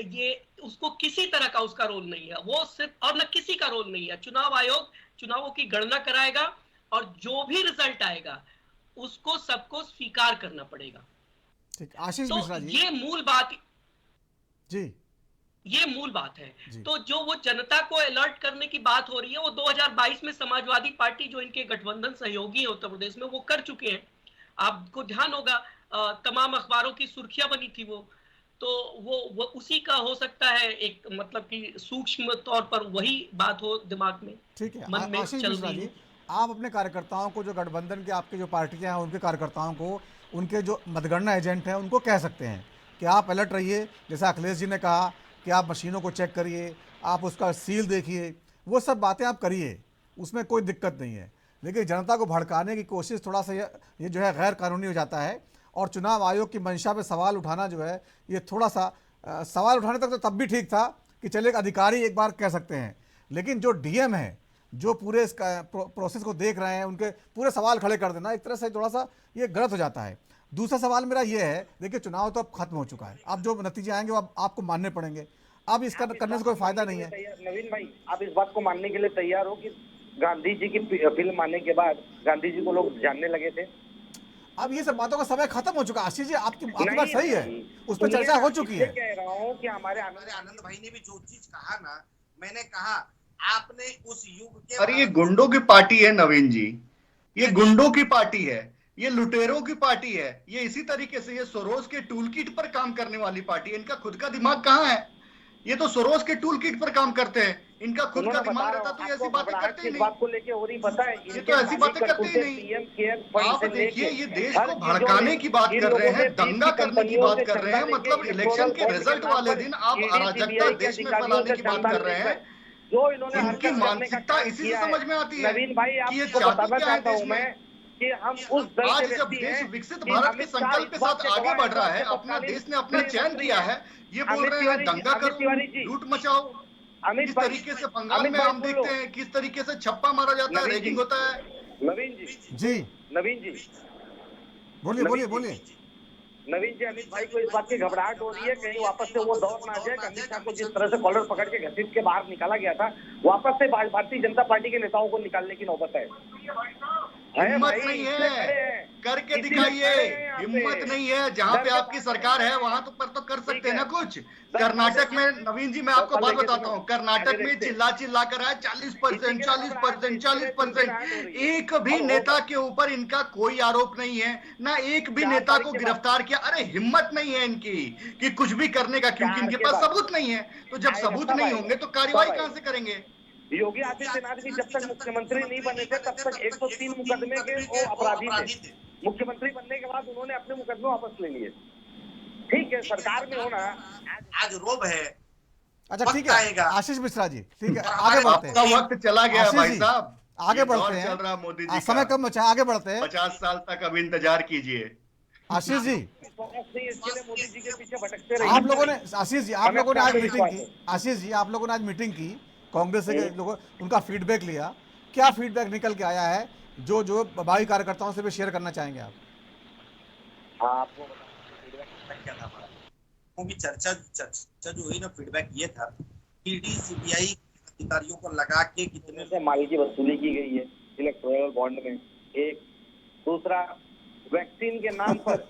ये उसको किसी तरह का उसका रोल नहीं है, वो सिर्फ, और न किसी का रोल नहीं है। चुनाव आयोग चुनावों की गणना कराएगा और जो भी रिजल्ट आएगा उसको सबको स्वीकार करना पड़ेगा। ठीक, आशीष मिश्रा जी, ये मूल बात जी, ये मूल बात है। तो जो वो जनता को अलर्ट करने की बात हो रही है, वो 2022 में समाजवादी पार्टी जो इनके गठबंधन सहयोगी है उत्तर प्रदेश में, वो कर चुके हैं। आपको ध्यान होगा, तमाम अखबारों की सुर्खियां बनी थी तो वो उसी का हो सकता है, एक मतलब कि सूक्ष्म तौर पर वही बात हो दिमाग में। ठीक है, मन में आशीष मिश्रा जी, आप अपने कार्यकर्ताओं को, जो गठबंधन के आपके जो पार्टियां हैं उनके कार्यकर्ताओं को, उनके जो मतगणना एजेंट हैं उनको कह सकते हैं कि आप अलर्ट रहिए, जैसा अखिलेश जी ने कहा कि आप मशीनों को चेक करिए, आप उसका सील देखिए, वो सब बातें आप करिए, उसमें कोई दिक्कत नहीं है। लेकिन जनता को भड़काने की कोशिश थोड़ा सा ये जो है गैर कानूनी हो जाता है। और चुनाव आयोग की मंशा पे सवाल उठाना जो है ये थोड़ा सा सवाल उठाने तक तो तब भी ठीक था कि चले एक अधिकारी एक बार कह सकते हैं, लेकिन जो डीएम है जो पूरे इस प्रोसेस को देख रहे हैं उनके पूरे सवाल खड़े कर देना एक तरह से थोड़ा सा ये गलत हो जाता है। दूसरा सवाल मेरा ये है, देखिए चुनाव तो अब खत्म हो चुका है, अब जो नतीजे आएंगे वो अब आपको मानने पड़ेंगे, अब इसका करने से कोई फायदा नहीं है। नवीन भाई, आप इस बात को मानने के लिए तैयार हो कि गांधी जी की फिल्म आने के बाद गांधी जी को लोग जानने लगे थे? अब ये सब बातों का समय खत्म हो चुका है। आशीष जी आपकी बात सही है, उस पर चर्चा हो चुकी है। कह रहा हूँ कि हमारे आनंद भाई ने भी जो चीज कहा ना, मैंने कहा आपने उस युग के, अरे ये गुंडों की पार्टी है नवीन जी, ये गुंडों की पार्टी है, ये लुटेरों की पार्टी है, ये इसी तरीके से ये सोरोस के टूल किट पर काम करने वाली पार्टी है। इनका खुद का दिमाग कहाँ है? ये तो सोरोस के टूल किट पर काम करते हैं, इनका खुद का दिमाग रहता तो ऐसी बातें करते ही नहीं। बात को लेके हो रही पता है, ये तो ऐसी बातें करते ही नहीं। आप देखिए ये देश को भड़काने की बात कर रहे हैं, दंगा करने की बात कर रहे हैं, मतलब इलेक्शन के रिजल्ट वाले दिन आप अराजकता देश में फैलाने की बात कर रहे हैं। जो इन्होंने इनकी मानसिकता इसी से समझ में आती है नवीन भाई, कि ये आपको चाहती बताना क्या है चाहता हूँ देश मैं में। कि हम उस दल आज के जब व्यक्ति देश हैं विकसित कि भारत के अमित शाह संकल्प के इस बात साथ से आगे गवाह बढ़ रहा है, हैं, अपना तत्कालीन देश ने अपना चयन किया है, ये बोल अमित रहे हैं तिवारी जी, दंगा अमित करो, तिवारी जी, लूट मचाओ। अमित किस भाई, तरीके से बंगाल अमित में भाई हम बोलो। देखते हैं किस तरीके से छप्पा मारा जाता है, नवीन रैगिंग जी। होता है। नवीन जी, जी नवीन जी, बोलिए बोलिए बोलिए। नवीन जी, अमित भाई को इस बात की घबराहट हो रही है कहीं वापस से वो दौर ना आ जाए। अमित शाह को जिस तरह से कॉलर पकड़ के घसीट के बाहर निकाला गया था, वापस से भारतीय जनता पार्टी के नेताओं को निकालने की नौबत है। हिम्मत नहीं है, करके दिखाइए। हिम्मत नहीं है, जहाँ पे आपकी सरकार है वहां तो पर तो कर सकते हैं ना कुछ। कर्नाटक में नवीन जी मैं आपको बात बताता हूँ, कर्नाटक में चिल्ला चिल्ला कर आया 40%, 40%, 40%। एक भी नेता के ऊपर इनका कोई आरोप नहीं है, ना एक भी नेता को गिरफ्तार किया। अरे हिम्मत नहीं है इनकी कि कुछ भी करने का, क्योंकि इनके पास सबूत नहीं है। तो जब सबूत नहीं होंगे तो कार्रवाई कहां से करेंगे? योगी आदित्यनाथ भी जब तक मुख्यमंत्री नहीं बने थे तब तक 103 मुकदमे के वो अपराधी थे। मुख्यमंत्री बनने के बाद उन्होंने अपने मुकदमे वापस ले लिए। ठीक है, सरकार में होना आज रोब है। अच्छा ठीक है आशीष मिश्रा जी, ठीक है आगे बढ़ते हैं। आपका वक्त चला गया आशीष भाई जी, साहब, आगे बढ़ते हैं। चल रहा मोदी जी समय कम बचा, आगे बढ़ते हैं। 50 साल तक अब इंतजार कीजिए। आशीष जी, इसके लिए मोदी जी के पीछे भटकते रहिए। आप लोगों ने आशीष जी आप लोगों ने आज मीटिंग की, आशीष जी आप लोगों ने आज मीटिंग की कांग्रेस के लोगों, उनका फीडबैक लिया, क्या फीडबैक निकल के आया है जो जो भाई कार्यकर्ताओं से भी शेयर करना चाहेंगे आप? आपको फीडबैक क्या था हमारा, क्योंकि चर्चा जो हुई ना, फीडबैक ये था ईडी सीबीआई अधिकारियों को लगा के कितने से माल की वसूली की गई है इलेक्टोरल बॉन्ड में। एक दूसरा, वैक्सीन के नाम पर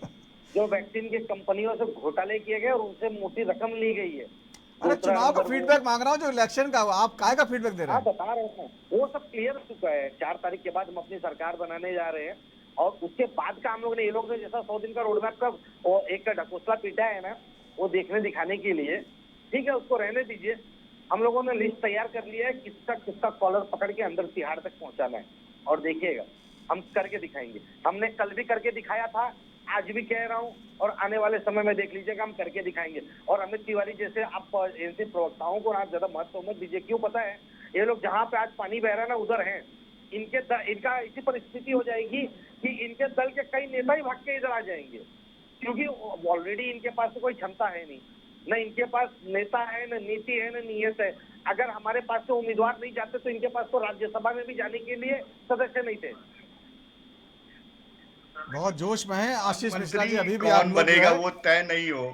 जो वैक्सीन की कंपनियों से घोटाले किए गए और उनसे मोटी रकम ली गई है। अरे चुनाव का फीडबैक मांग रहा हूँ, जो इलेक्शन का, आप काय का फीडबैक दे रहे हैं? बता रहे हैं, वो सब क्लियर हो चुका है। 4 तारीख के बाद हम अपनी सरकार बनाने जा रहे हैं और उसके बाद का हम लोग ने, ये लोग ने जैसा 100 दिन का रोड मैप का एक ढकोसला पीटा है ना, वो देखने दिखाने के लिए, ठीक है उसको रहने दीजिए। हम लोगों ने लिस्ट तैयार कर लिया है किसका कॉलर पकड़ के अंदर तिहाड़ तक पहुंचाना है, और देखिएगा हम करके दिखाएंगे। हमने कल भी करके दिखाया था, आज भी कह रहा हूं, और आने वाले समय में देख लीजिएगा हम करके दिखाएंगे। और अमित तिवारी जैसे आप ऐसे प्रवक्ताओं को आप ज्यादा महत्व मत दीजिए। क्यों पता है, ये लोग जहां पे आज पानी बह रहा है ना उधर हैं। इनका इसी परिस्थिति हो जाएगी कि इनके दल के कई नेता ही भाग के इधर आ जाएंगे, क्योंकि ऑलरेडी इनके पास तो कोई क्षमता है नहीं, न इनके पास नेता है, न नीति है, न नीयत है। अगर हमारे पास से उम्मीदवार नहीं जाते तो इनके पास तो राज्यसभा में भी जाने के लिए सदस्य नहीं थे। बहुत जोश में है आशीष मिश्रा जी, अभी भी कौन बनेगा वो तय नहीं हो।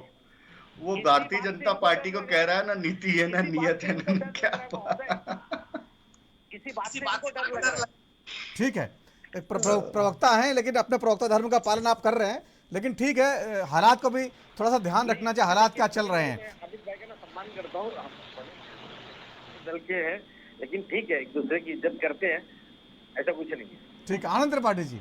वो भारतीय जनता पार्टी को कह रहा है ना नीति है ना नियत है ना क्या। किसी बात को डर लग रहा है। ठीक है, एक प्रवक्ता हैं लेकिन अपने प्रवक्ता धर्म का पालन आप कर रहे हैं, लेकिन ठीक है हालात को भी थोड़ा सा ध्यान रखना चाहिए, हालात क्या चल रहे हैं। अमित भाई का ना सम्मान करता हूँ, दल के हैं, लेकिन ठीक है एक दूसरे की इज्जत करते हैं, ऐसा कुछ नहीं है। ठीक है, आनंद त्रिपाठी जी,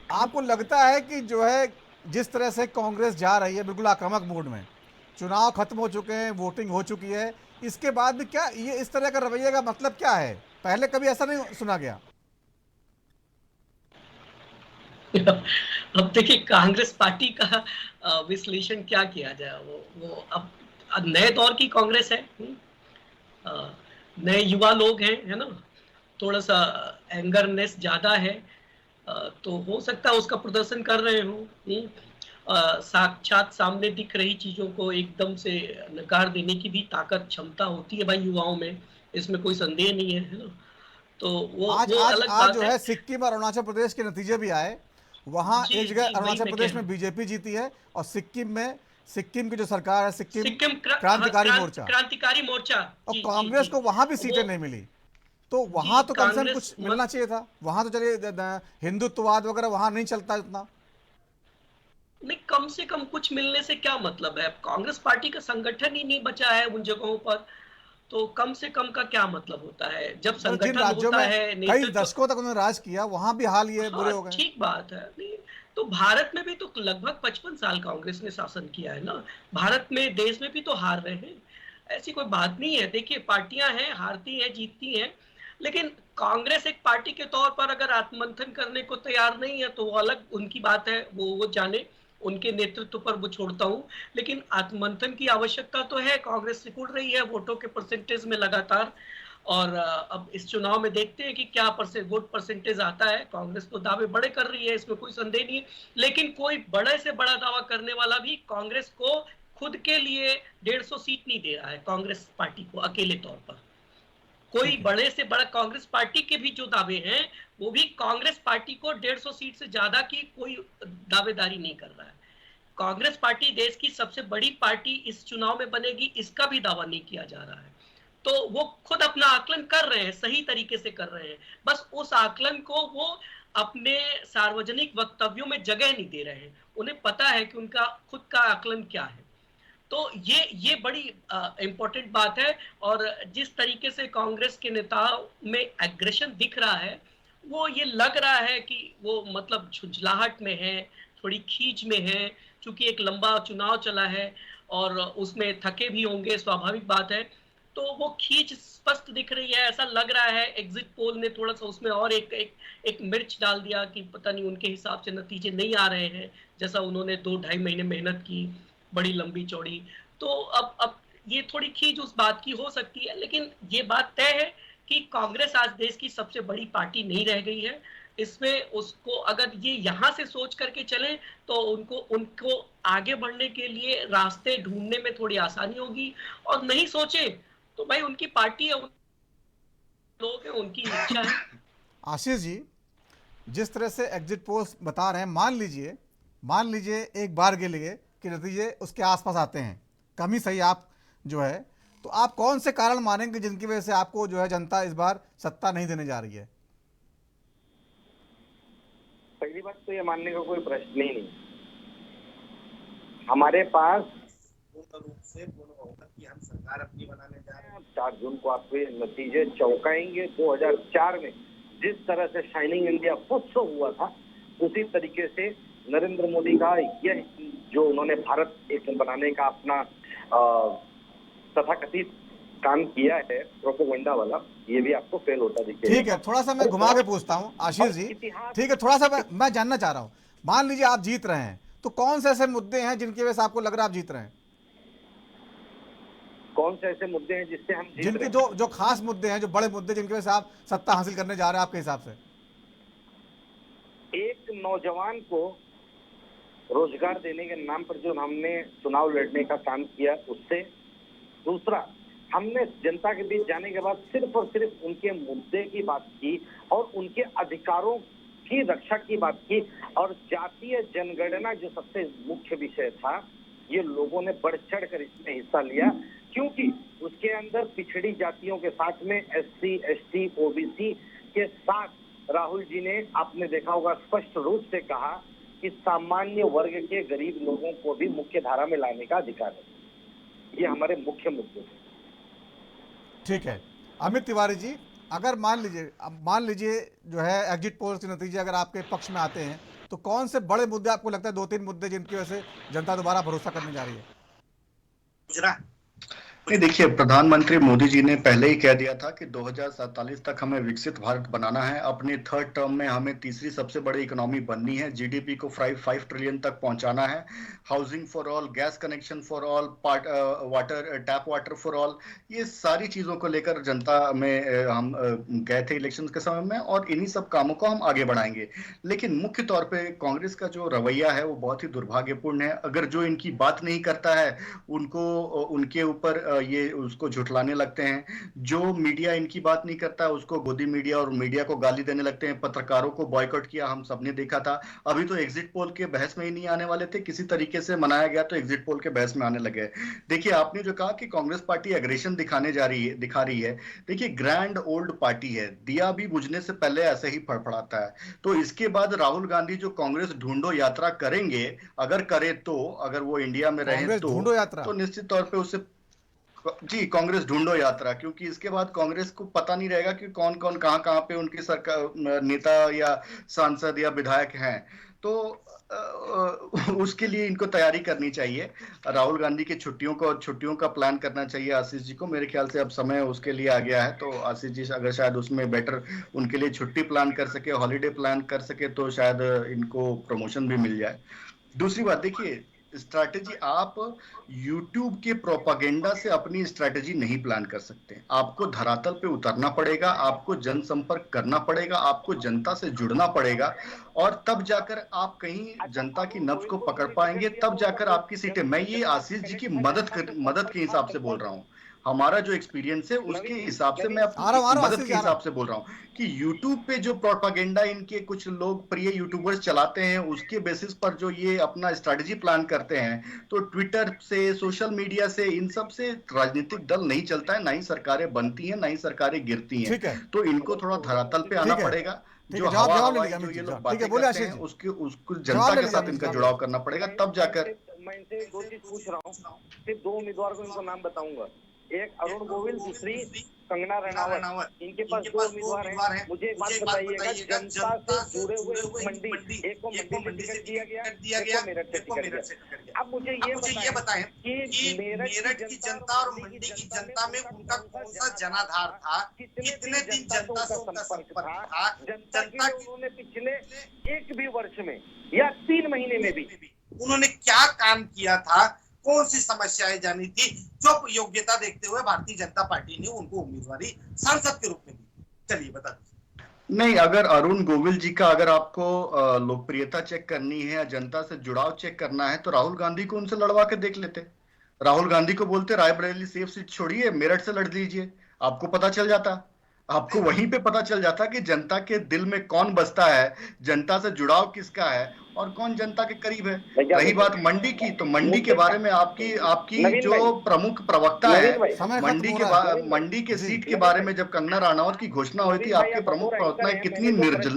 आपको लगता है कि जो है जिस तरह से कांग्रेस जा रही है बिल्कुल आक्रामक मोड में, चुनाव खत्म हो चुके हैं, वोटिंग हो चुकी है, इसके बाद भी क्या ये इस तरह का रवैये का मतलब क्या है? पहले कभी ऐसा नहीं सुना गया। अब देखिए कांग्रेस पार्टी का विश्लेषण क्या किया जाए, वो अब नए दौर की कांग्रेस है, नए युवा लोग हैं, है ना, थोड़ा सा एंगरनेस ज्यादा है, तो हो सकता है उसका प्रदर्शन कर रहे हो, साक्षात सामने दिख रही चीजों को एकदम से नकार देने की भी ताकत क्षमता होती है भाई युवाओं में, इसमें कोई संदेह नहीं है ना। तो वो अलग बात जो है सिक्किम और अरुणाचल प्रदेश के नतीजे भी आए, वहां एक जगह अरुणाचल प्रदेश में बीजेपी जीती है और सिक्किम की जो सरकार है सिक्किम क्रांतिकारी मोर्चा और कांग्रेस को वहां भी सीटें नहीं मिली, तो वहां तो कम से कम कुछ मिलना चाहिए था। वहां तो चलिए हिंदुत्ववाद वगैरह वहां नहीं चलता इतना, नहीं कम से कम कुछ मिलने से क्या मतलब है, कांग्रेस पार्टी का संगठन ही नहीं बचा है उन जगहों पर, तो कम से कम का क्या मतलब होता है जब संगठन होता है। कई दशकों तक उन्होंने राज किया, वहां भी हाल ये बुरे हो गए। ठीक बात है, नहीं तो भारत में भी तो लगभग 55 साल कांग्रेस ने शासन किया है ना, भारत में देश में भी तो हार रहे हैं, ऐसी कोई बात नहीं है। देखिए पार्टियां हैं, हारती हैं जीतती हैं, लेकिन कांग्रेस एक पार्टी के तौर पर अगर आत्ममंथन करने को तैयार नहीं है तो वो अलग उनकी बात है, वो जाने, उनके नेतृत्व पर वो छोड़ता हूं, लेकिन आत्ममंथन की आवश्यकता तो है। कांग्रेस सिकुड़ रही है वोटों के परसेंटेज में लगातार, और अब इस चुनाव में देखते हैं कि क्या वोट परसेंटेज आता है। कांग्रेस तो दावे बड़े कर रही है, इसमें कोई संदेह नहीं है, लेकिन कोई बड़े से बड़ा दावा करने वाला भी कांग्रेस को खुद के लिए 150 सीट नहीं दे रहा है। कांग्रेस पार्टी को अकेले तौर पर कोई बड़े से बड़ा, कांग्रेस पार्टी के भी जो दावे हैं वो भी कांग्रेस पार्टी को 150 सीट से ज्यादा की कोई दावेदारी नहीं कर रहा है। कांग्रेस पार्टी देश की सबसे बड़ी पार्टी इस चुनाव में बनेगी, इसका भी दावा नहीं किया जा रहा है। तो वो खुद अपना आकलन कर रहे हैं, सही तरीके से कर रहे हैं, बस उस आकलन को वो अपने सार्वजनिक वक्तव्यों में जगह नहीं दे रहे हैं। उन्हें पता है कि उनका खुद का आकलन क्या है। तो ये बड़ी इंपॉर्टेंट बात है। और जिस तरीके से कांग्रेस के नेताओं में एग्रेशन दिख रहा है, वो ये लग रहा है कि वो मतलब झुंझलाहट में है, थोड़ी खींच में है, क्योंकि एक लंबा चुनाव चला है और उसमें थके भी होंगे, स्वाभाविक बात है। तो वो खींच स्पष्ट दिख रही है, ऐसा लग रहा है। एग्जिट पोल ने थोड़ा सा उसमें और एक मिर्च डाल दिया कि पता नहीं उनके हिसाब से नतीजे नहीं आ रहे हैं, जैसा उन्होंने 2-2.5 महीने मेहनत की, बड़ी लंबी चौड़ी। तो अब ये थोड़ी खींच उस बात की हो सकती है, लेकिन ये बात तय है कि कांग्रेस आज देश की सबसे बड़ी पार्टी नहीं रह गई है। इसमें उसको अगर ये यहाँ से सोच करके चले तो उनको आगे बढ़ने के लिए रास्ते ढूंढने में थोड़ी आसानी होगी, और नहीं सोचे तो भाई उनकी पार्टी है, लोग हैं, उनकी इच्छा है। आशीष जी, जिस तरह से एग्जिट पोल्स बता रहे हैं, मान लीजिए एक बार के लिए कि नतीजे उसके आसपास आते हैं, कम ही सही आप जो है, तो आप कौन से कारण मानेंगे जिनकी वजह से आपको जो है जनता इस बार सत्ता नहीं देने जा रही है? पहली बात तो ये मानने का कोई प्रश्न ही नहीं। हमारे पास पूर्ण रूप से बहुमत की हम सरकार अपनी बनाने जा रहे हैं। 4 जून को आपको ये नतीजे चौंकाएंगे। 2004 में जिस तरह से शाइनिंग इंडिया उत्सव हुआ था, उसी तरीके से नरेंद्र मोदी का यह जो उन्होंने भारत एक बनाने का अपना तथाकथित काम किया है, प्रोपेगेंडा वाला, ये भी आपको फेल होता दिखेगा। ठीक है, थोड़ा सा मैं घुमा के पूछता हूँ आशीष जी, ठीक है, थोड़ा सा मैं जानना चाह रहा हूँ। मान लीजिए आप जीत रहे हैं, तो कौन से ऐसे मुद्दे हैं जिनकी वजह से आपको लग रहा है आप जीत रहे हैं? कौन से ऐसे मुद्दे हैं जिससे हम जीत जिनके जो खास मुद्दे हैं, जो बड़े मुद्दे जिनकी वजह से आप सत्ता हासिल करने जा रहे हैं आपके हिसाब से? एक नौजवान को रोजगार देने के नाम पर जो हमने चुनाव लड़ने का काम किया, उससे। दूसरा, हमने जनता के बीच जाने के बाद सिर्फ और सिर्फ उनके मुद्दे की बात की और उनके अधिकारों की रक्षा की बात की, और जातीय जनगणना जो सबसे मुख्य विषय था, ये लोगों ने बढ़ चढ़ कर इसमें हिस्सा लिया, क्योंकि उसके अंदर पिछड़ी जातियों के साथ में SC, ST, OBC के साथ राहुल जी ने, आपने देखा होगा, स्पष्ट रूप से कहा कि सामान्य वर्ग के गरीब लोगों को भी मुख्य धारा में लाने का अधिकार है। ये हमारे मुख्य मुद्दे हैं। ठीक है, अमित तिवारी जी, अगर मान लीजिए जो है एग्जिट पोल के नतीजे अगर आपके पक्ष में आते हैं, तो कौन से बड़े मुद्दे आपको लगता है, 2-3 मुद्दे जिनकी वजह से जनता दोबारा भरोसा करने जा रही है? नहीं, देखिए, प्रधानमंत्री मोदी जी ने पहले ही कह दिया था कि 2047 तक हमें विकसित भारत बनाना है। अपने थर्ड टर्म में हमें तीसरी सबसे बड़ी इकोनॉमी बननी है, जीडीपी को 5 ट्रिलियन तक पहुंचाना है, housing for all, gas connection for all, water, tap water for all, ये सारी चीजों को लेकर जनता में हम गए थे इलेक्शन के समय में, और इन्हीं सब कामों को हम आगे बढ़ाएंगे। लेकिन मुख्य तौर पे कांग्रेस का जो रवैया है वो बहुत ही दुर्भाग्यपूर्ण है। अगर जो इनकी बात नहीं करता है उनको, उनके ऊपर ये उसको झुठलाने लगते हैं। जो मीडिया इनकी बात नहीं करता है उसको गोदी मीडिया और मीडिया को गाली देने लगते हैं। पत्रकारों को बॉयकॉट किया, हम सबने देखा था। अभी तो एग्जिट पोल के बहस में ही नहीं आने वाले थे, किसी तरीके से मनाया गया तो एग्जिट पोल के बहस में आने लगे। देखिए, आपने जो कहा कि कांग्रेस पार्टी एग्रेशन दिखा रही है, देखिए, ग्रैंड ओल्ड पार्टी है, दिया भी बुझने से पहले ऐसे ही फड़फड़ाता है। तो इसके बाद राहुल गांधी जो कांग्रेस ढूंढो यात्रा करेंगे, अगर करे तो, अगर वो इंडिया में रहे तो निश्चित तौर पे उससे, जी, कांग्रेस ढूंढो यात्रा, क्योंकि इसके बाद कांग्रेस को पता नहीं रहेगा कि कौन कौन कहां पे उनकी सरकार, नेता या सांसद या विधायक हैं। तो उसके लिए इनको तैयारी करनी चाहिए। राहुल गांधी की छुट्टियों का प्लान करना चाहिए आशीष जी को। मेरे ख्याल से अब समय उसके लिए आ गया है, तो आशीष जी अगर शायद उसमें बेटर उनके लिए छुट्टी प्लान कर सके, हॉलीडे प्लान कर सके, तो शायद इनको प्रमोशन भी मिल जाए। दूसरी बात, देखिए, स्ट्रैटेजी, आप YouTube के प्रोपागेंडा से अपनी स्ट्रैटेजी नहीं प्लान कर सकते। आपको धरातल पे उतरना पड़ेगा, आपको जनसंपर्क करना पड़ेगा, आपको जनता से जुड़ना पड़ेगा, और तब जाकर आप कहीं जनता की नब्ज को पकड़ पाएंगे, तब जाकर आपकी सीटें। मैं ये आशीष जी की मदद के हिसाब से बोल रहा हूँ, हमारा जो एक्सपीरियंस है उसके हिसाब से मैं मदद के हिसाब से बोल रहा हूँ कि YouTube पे जो प्रोपागेंडा इनके कुछ लोग प्रिय यूट्यूबर्स चलाते हैं, उसके बेसिस पर जो ये अपना स्ट्रेटजी प्लान करते हैं, तो ट्विटर से, सोशल मीडिया से, इन सब से राजनीतिक दल नहीं चलता है, ना ही सरकारें बनती हैं, ना ही सरकारें गिरती हैं। तो इनको थोड़ा धरातल पे आना पड़ेगा। जो हवा जो ये लोग बातें करते हैं, उसको जनता के साथ इनका जुड़ाव करना पड़ेगा, तब जाकर। मैं इनसे दो चीज पूछ रहा हूँ, सिर्फ 2 उम्मीदवार को इनको नाम बताऊंगा। एक अरुण गोविल, दूसरी कंगना रनावत। इनके पास 2 उम्मीदवार हैं। मुझे एक बात बताइएगा, जनता से जुड़े हुए मंडी, एक को मंडी से टिकट दिया गया, एक को मेरठ से टिकट दिया। अब मुझे ये बताएं कि मेरठ की जनता और मंडी की जनता में उनका कौन सा जनाधार था, कितने दिन जनता से उनका संपर्क था, जनता की उन्होंने पिछले 1 भी वर्ष में या 3 महीने में भी उन्होंने क्या काम किया था, कौन सी समस्याएं जानी थी, जो योग्यता देखते हुए भारतीय जनता पार्टी ने उनको उम्मीदवारी सांसद के रूप में दी। चलिए बता दीजिए। नहीं, अगर अरुण गोविल जी का अगर आपको लोकप्रियता चेक करनी है या जनता से जुड़ाव चेक करना है, तो राहुल गांधी को उनसे लड़वा के देख लेते। राहुल गांधी को बोलते रायबरेली सेफ सीट छोड़िए, मेरठ से लड़ लीजिए, आपको पता चल जाता। आपको वहीं पे पता चल जाता कि जनता के दिल में कौन बसता है, जनता से जुड़ाव किसका है और कौन जनता के करीब है। रही बात मंडी की, तो मंडी के बारे में आपकी जो प्रमुख प्रवक्ता है, मंडी के सीट के बारे में जब कंगना रनावत की घोषणा हुई थी, आपके प्रमुख प्रवक्ता ने कितनी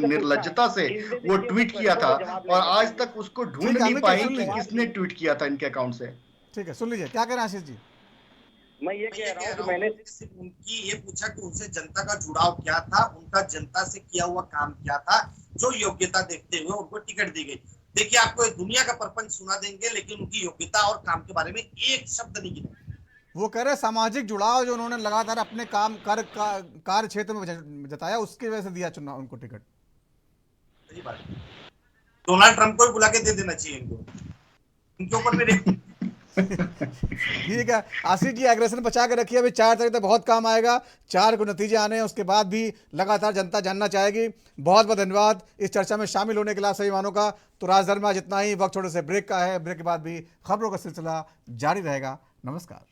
निर्लज्जता से वो ट्वीट किया था, और आज तक उसको ढूंढ नहीं पाई कि किसने ट्वीट किया था इनके अकाउंट से। ठीक है, सुन लीजिए क्या कह रहे हैं आशीष जी। मैं ये कह रहा हूँ कि मैंने सिर्फ उनकी ये पूछा कि उनसे जनता का जुड़ाव क्या था, उनका जनता से किया हुआ काम क्या था, जो योग्यता देखते हुए उनको टिकट दी गई। देखिए, आपको दुनिया का प्रपंच सुना देंगे, लेकिन उनकी योग्यता और काम के बारे में एक शब्द नहीं गिना। वो कह रहे सामाजिक जुड़ाव जो उन्होंने लगातार अपने कार्य क्षेत्र में जताया, उसकी वजह से दिया चुनाव उनको टिकट। सही बात, डोनाल्ड ट्रंप को बुला के दे देना चाहिए इनको, इनके ऊपर मेरे ठीक है आशीष जी, एग्रेशन बचा के रखिए, अभी 4 तारीख तक बहुत काम आएगा, 4 को नतीजे आने हैं, उसके बाद भी लगातार जनता जानना चाहेगी। बहुत बहुत धन्यवाद इस चर्चा में शामिल होने के लिए सभी मानों का। तो राजधर्म में आज इतना ही, वक्त थोड़े से ब्रेक का है, ब्रेक के बाद भी खबरों का सिलसिला जारी रहेगा। नमस्कार।